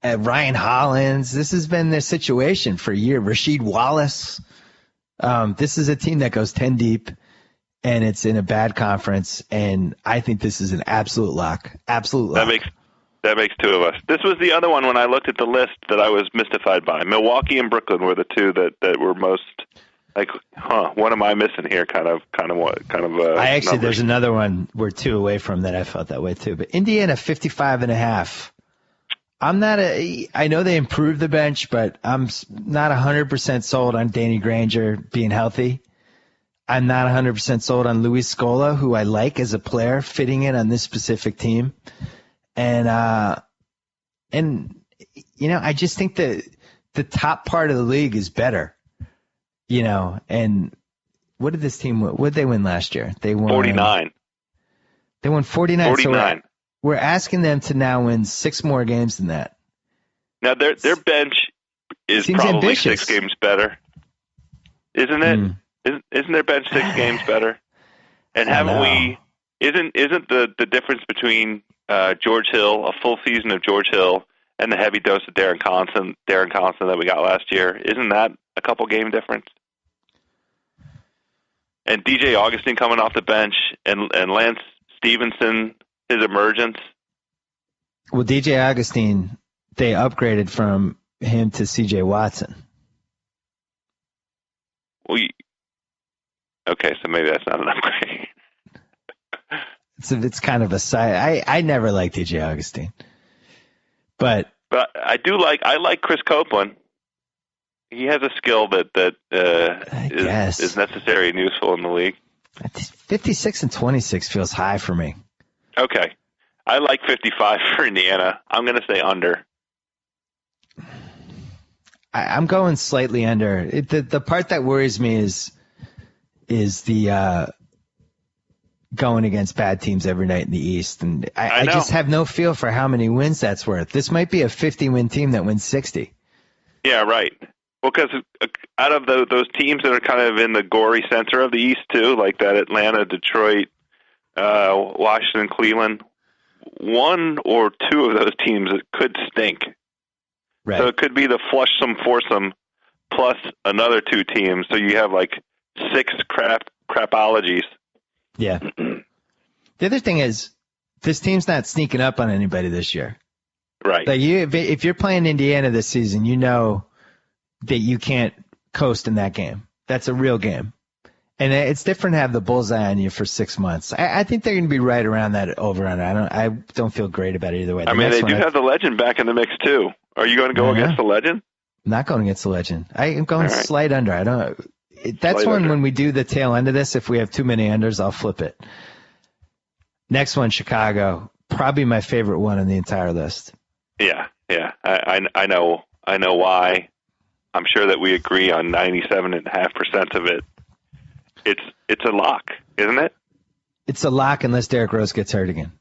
Ryan Hollins. This has been their situation for a year. Rasheed Wallace. This is a team that goes 10 deep, and it's in a bad conference, and I think this is an absolute lock. Absolute lock. That makes 2 of us. This was the other one when I looked at the list that I was mystified by. Milwaukee and Brooklyn were the 2 that were most like, what am I missing here? There's another one we're 2 away from that I felt that way too. But Indiana 55.5. I know they improved the bench, but I'm not 100% sold on Danny Granger being healthy. I'm not 100% sold on Luis Scola, who I like as a player fitting in on this specific team. And I just think that the top part of the league is better, and what did this team win? What did they win last year? They won 49. They won 49. 49. So we're asking them to now win 6 more games than that. Now their bench is probably ambitious. 6 games better, isn't it? Isn't their bench 6 games better? And haven't we? Isn't the difference between George Hill, a full season of George Hill, and the heavy dose of Darren Collison that we got last year? Isn't that a couple game difference? And DJ Augustin coming off the bench, and Lance Stevenson, his emergence. Well, DJ Augustin, they upgraded from him to CJ Watson. Well, okay, so maybe that's not an upgrade. It's kind of a side. I never liked DJ Augustin, but I like Chris Copeland. He has a skill that is necessary and useful in the league. 56 and 26 feels high for me. Okay. I like 55 for Indiana. I'm going to say under. I'm going slightly under. The part that worries me is the going against bad teams every night in the East. And I just have no feel for how many wins that's worth. This might be a 50-win team that wins 60. Yeah, right. Well, because out of those teams that are kind of in the gory center of the East, too, like that Atlanta, Detroit, Washington, Cleveland, 1 or 2 of those teams could stink. Right. So it could be the flush-some, foursome plus another 2 teams. So you have like 6 crapologies. Yeah. The other thing is, this team's not sneaking up on anybody this year. Right. Like if you're playing Indiana this season, you know that you can't coast in that game. That's a real game. And it's different to have the bullseye on you for 6 months. I think they're going to be right around that over-under. I don't feel great about it either way. They do have the legend back in the mix, too. Are you going to go against the legend? I'm not going against the legend. I am going slight under. That's when we do the tail end of this, if we have too many unders, I'll flip it. Next one, Chicago. Probably my favorite one on the entire list. Yeah. I know why. I'm sure that we agree on 97.5% of it. It's a lock, isn't it? It's a lock unless Derrick Rose gets hurt again.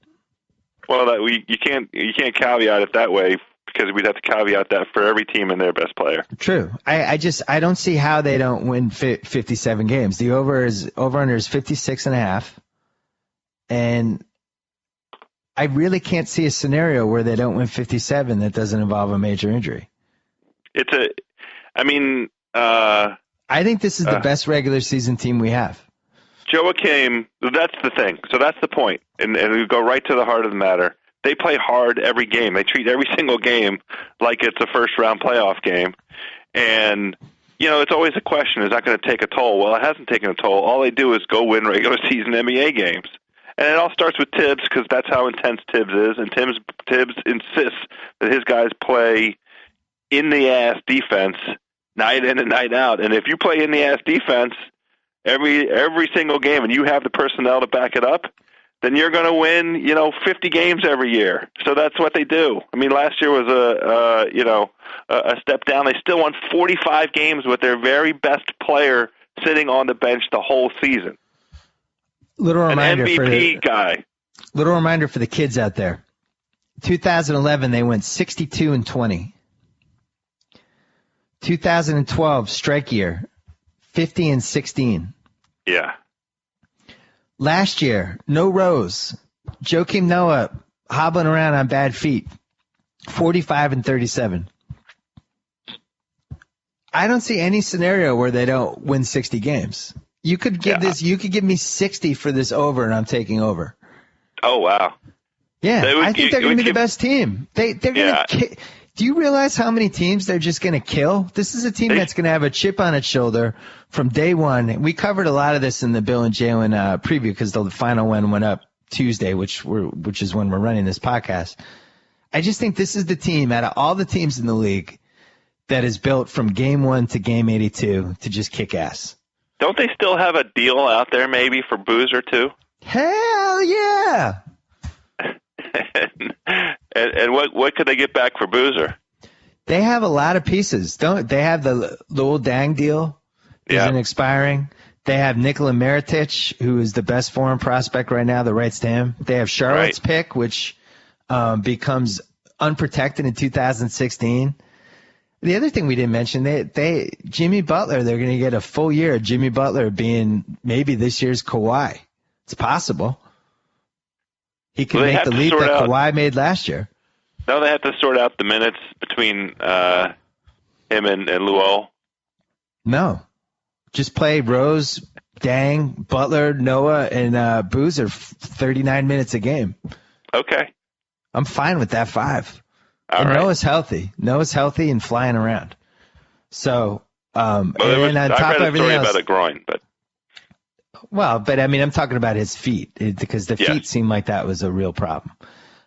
Well, you can't caveat it that way, because we'd have to caveat that for every team and their best player. True. I don't see how they don't win 57 games. The over under is 56.5, and I really can't see a scenario where they don't win 57 that doesn't involve a major injury. I think this is the best regular season team we have. Joakim, that's the thing. So that's the point. And we go right to the heart of the matter. They play hard every game. They treat every single game like it's a first-round playoff game. And, it's always a question, is that going to take a toll? Well, it hasn't taken a toll. All they do is go win regular season NBA games. And it all starts with Tibbs, because that's how intense Tibbs is. And Tibbs insists that his guys play in-the-ass defense night in and night out. And if you play in-the-ass defense every single game and you have the personnel to back it up, then you're going to win, 50 games every year. So that's what they do. Last year was a step down. They still won 45 games with their very best player sitting on the bench the whole season. Little reminder an MVP guy. Little reminder for the kids out there. 2011, they went 62-20. 2012, strike year, 50-16. Yeah. Last year, no Rose. Joakim Noah hobbling around on bad feet, 45-37. I don't see any scenario where they don't win 60 games. You could give me 60 for this over, and I'm taking over. Oh, wow. Yeah, I think they're going to be the best team. They're going to. Do you realize how many teams they're just going to kill? This is a team that's going to have a chip on its shoulder from day one. We covered a lot of this in the Bill and Jalen preview, because the final one went up Tuesday, which is when we're running this podcast. I just think this is the team out of all the teams in the league that is built from game 1 to game 82 to just kick ass. Don't they still have a deal out there maybe for Boozer too? Hell yeah! And what could they get back for Boozer? They have a lot of pieces. They have the old Dang deal isn't expiring. They have Nikola Mirotic, who is the best foreign prospect right now. The rights to him. They have Charlotte's pick, which becomes unprotected in 2016. The other thing we didn't mention, they Jimmy Butler. They're going to get a full year of Jimmy Butler being maybe this year's Kawhi. It's possible. He can make the leap that Kawhi made last year. No, they have to sort out the minutes between him and Luol. No. Just play Rose, Dang, Butler, Noah, and Boozer 39 minutes a game. Okay. I'm fine with that 5. All and right. Noah's healthy. Noah's healthy and flying around. So, and on top of everything else, about a groin, but. Well, but I mean, I'm talking about his feet because the feet seemed like that was a real problem.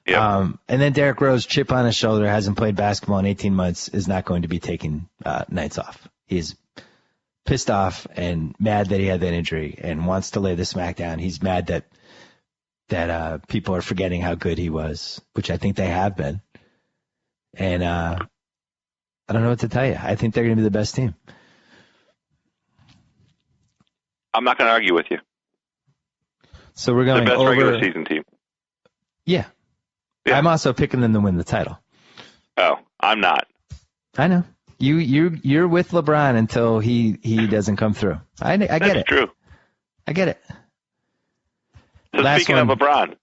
Yep. And then Derrick Rose, chip on his shoulder, hasn't played basketball in 18 months, is not going to be taking nights off. He's pissed off and mad that he had that injury and wants to lay the smack down. He's mad that people are forgetting how good he was, which I think they have been. And I don't know what to tell you. I think they're going to be the best team. I'm not going to argue with you. So we're going the best over regular season team. Yeah. I'm also picking them to win the title. Oh, I'm not. I know. You're with LeBron until he doesn't come through. I get it. That's true. I get it. So Last speaking one, of LeBron.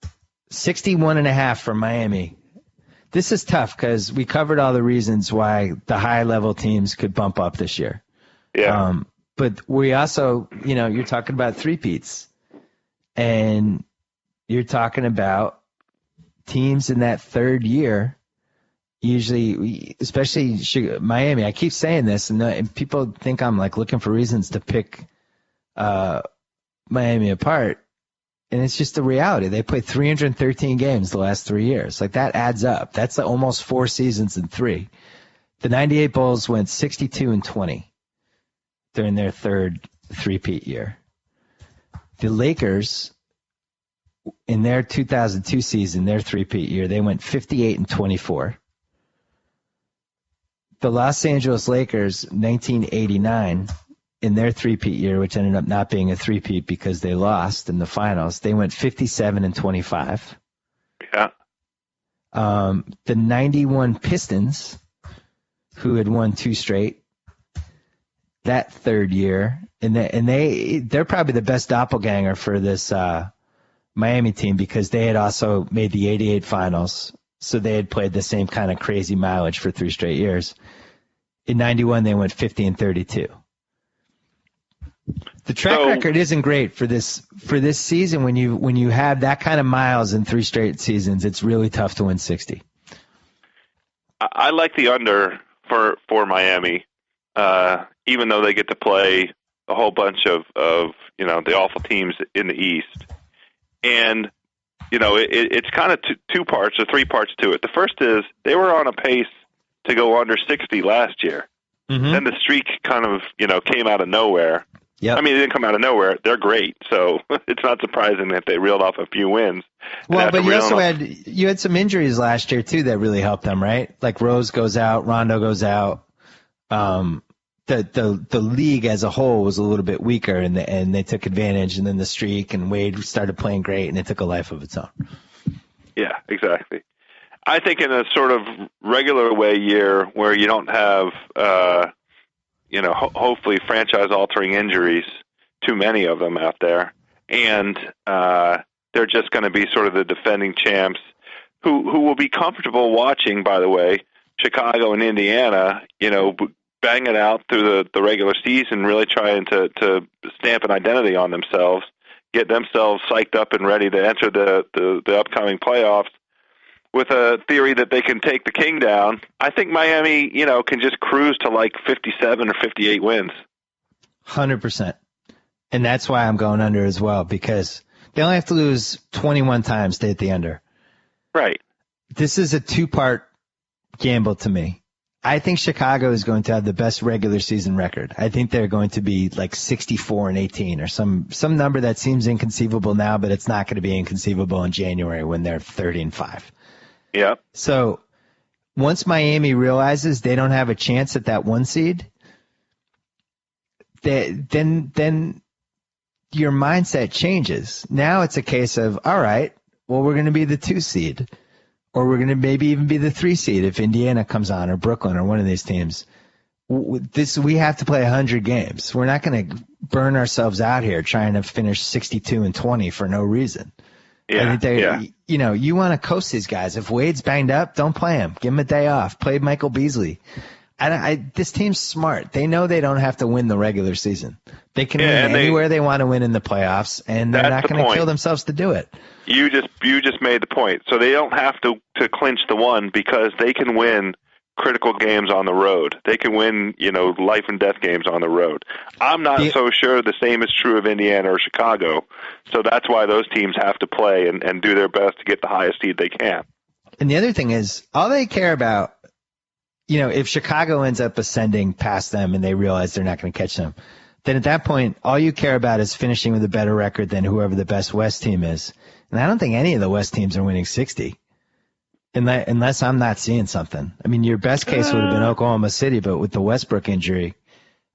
61.5 from Miami. This is tough because we covered all the reasons why the high-level teams could bump up this year. Yeah. But we also, you're talking about three-peats. And you're talking about teams in that third year, usually, especially Miami. I keep saying this, and people think I'm like looking for reasons to pick Miami apart. And it's just the reality. They played 313 games the last 3 years. Like, that adds up. That's almost 4 seasons in 3. The 98 Bulls went 62-20 during their third three-peat year. The Lakers, in their 2002 season, their three-peat year, they went 58-24. The Los Angeles Lakers, 1989, in their three-peat year, which ended up not being a three-peat because they lost in the finals, they went 57-25. Yeah. The 91 Pistons, who had won 2 straight, that third year, and they're probably the best doppelganger for this Miami team because they had also made the 88 finals, so they had played the same kind of crazy mileage for 3 straight years. In 91, they went 50-32. The track record isn't great for this season. When you have that kind of miles in 3 straight seasons, it's really tough to win 60. I like the under for Miami, even though they get to play a whole bunch of the awful teams in the East. And it's kind of 2 parts or 3 parts to it. The first is they were on a pace to go under 60 last year. Mm-hmm. Then the streak kind of came out of nowhere. Yep. I mean, it didn't come out of nowhere. They're great, so it's not surprising that they reeled off a few wins. Well, but you had some injuries last year too that really helped them, right? Like Rose goes out, Rondo goes out. The league as a whole was a little bit weaker, and they took advantage. And then the streak, and Wade started playing great, and it took a life of its own. Yeah, exactly. I think in a sort of regular way year where you don't have hopefully franchise-altering injuries, too many of them out there, and they're just going to be sort of the defending champs who will be comfortable watching, by the way, Chicago and Indiana, bang it out through the regular season, really trying to stamp an identity on themselves, get themselves psyched up and ready to enter the upcoming playoffs with a theory that they can take the king down. I think Miami, can just cruise to like 57 or 58 wins. 100%. And that's why I'm going under as well, because they only have to lose 21 times to hit the under. Right. This is a 2-part gamble to me. I think Chicago is going to have the best regular season record. I think they're going to be like 64-18 or some number that seems inconceivable now, but it's not going to be inconceivable in January when they're 30-5. Yeah. So once Miami realizes they don't have a chance at that 1 seed, then your mindset changes. Now it's a case of, all right, well, we're going to be the 2 seed, or we're going to maybe even be the 3 seed if Indiana comes on, or Brooklyn, or one of these teams. We have to play 100 games. We're not going to burn ourselves out here trying to finish 62-20 for no reason. Yeah, You know, you want to coast these guys. If Wade's banged up, don't play him. Give him a day off. Play Michael Beasley. This team's smart. They know they don't have to win the regular season. They can win anywhere they want to win in the playoffs, and they're not going to kill themselves to do it. You just made the point. So they don't have to clinch the 1 because they can win critical games on the road. They can win, life and death games on the road. I'm not so sure the same is true of Indiana or Chicago. So that's why those teams have to play and do their best to get the highest seed they can. And the other thing is, all they care about, if Chicago ends up ascending past them and they realize they're not going to catch them, then at that point, all you care about is finishing with a better record than whoever the best West team is. And I don't think any of the West teams are winning 60. Unless I'm not seeing something. I mean, your best case would have been Oklahoma City, but with the Westbrook injury,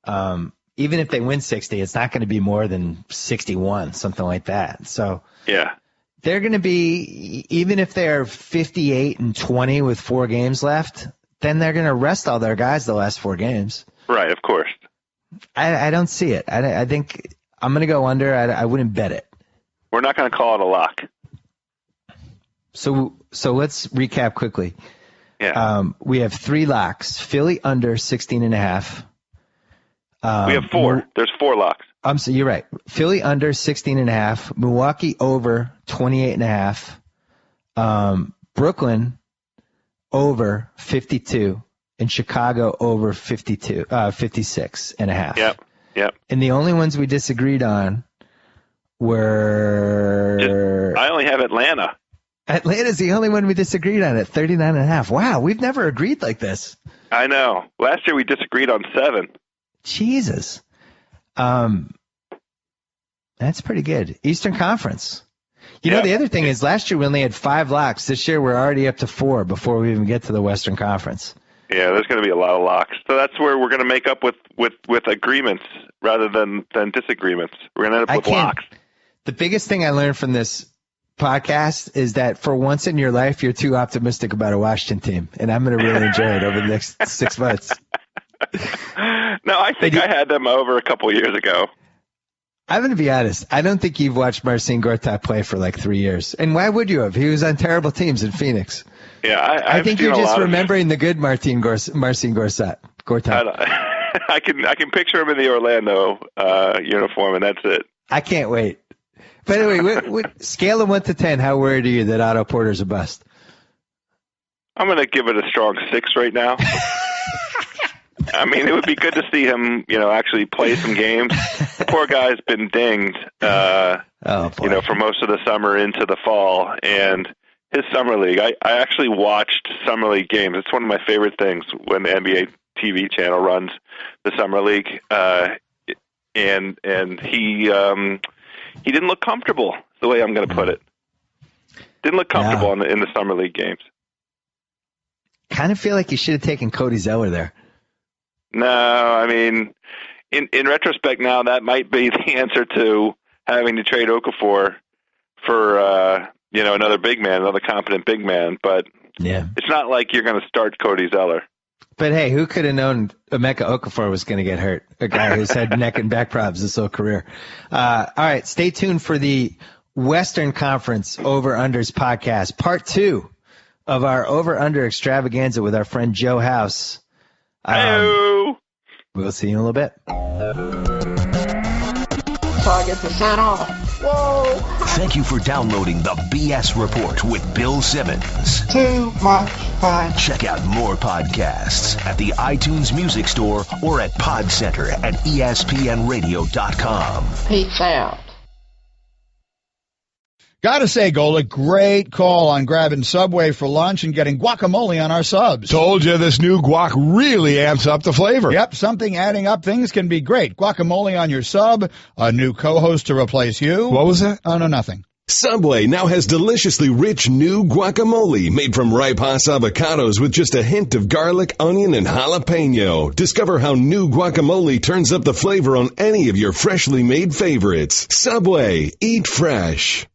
even if they win 60, it's not going to be more than 61, something like that. So they're going to be, even if they're 58-20 with 4 games left, then they're going to rest all their guys the last 4 games. Right, of course. I don't see it. I think I'm going to go under. I wouldn't bet it. We're not going to call it a lock. So let's recap quickly. Yeah. We have 3 locks. Philly under 16.5. We have 4. There's 4 locks. So you're right. Philly under 16.5. Milwaukee over 28.5. Brooklyn over 52. And Chicago over 56.5. Yep. And the only ones we disagreed on were... I only have Atlanta. Atlanta's the only one we disagreed on at 39.5. Wow, we've never agreed like this. I know. Last year we disagreed on 7. Jesus. That's pretty good. Eastern Conference. You know, the other thing is last year we only had 5 locks. This year we're already up to 4 before we even get to the Western Conference. Yeah, there's going to be a lot of locks. So that's where we're going to make up with agreements rather than disagreements. We're going to end up with locks. The biggest thing I learned from this podcast is that for once in your life, you're too optimistic about a Washington team, and I'm going to really enjoy it over the next 6 months. No, I think I had them over a couple years ago. I'm going to be honest. I don't think you've watched Marcin Gortat play for like 3 years. And why would you have? He was on terrible teams in Phoenix. Yeah, I think you're just remembering the good Marcin Gortat. I can picture him in the Orlando uniform, and that's it. I can't wait. By the way, scale of 1 to 10, how worried are you that Otto Porter's a bust? I'm going to give it a strong 6 right now. I mean, it would be good to see him, actually play some games. The poor guy's been dinged, for most of the summer into the fall. And his summer league, I actually watched summer league games. It's one of my favorite things when the NBA TV channel runs the summer league. And he didn't look comfortable, the way I'm going to put it. Didn't look comfortable in the summer league games. Kind of feel like you should have taken Cody Zeller there. No, I mean, in retrospect now, that might be the answer to having to trade Okafor for, another big man, another competent big man. But it's not like you're going to start Cody Zeller. But, hey, who could have known Emeka Okafor was going to get hurt? A guy who's had neck and back problems his whole career. All right, stay tuned for the Western Conference Over-Unders podcast, part 2 of our Over-Under extravaganza with our friend Joe House. We'll see you in a little bit. Target % off. Whoa. Thank you for downloading the BS Report with Bill Simmons. Too much fun. Check out more podcasts at the iTunes Music Store or at Pod Center at ESPNRadio.com. Peace out. Gotta say, Golick, great call on grabbing Subway for lunch and getting guacamole on our subs. Told you this new guac really amps up the flavor. Yep, something adding up things can be great. Guacamole on your sub, a new co-host to replace you. What was that? Oh, no, nothing. Subway now has deliciously rich new guacamole made from ripe Hass avocados with just a hint of garlic, onion, and jalapeno. Discover how new guacamole turns up the flavor on any of your freshly made favorites. Subway, eat fresh.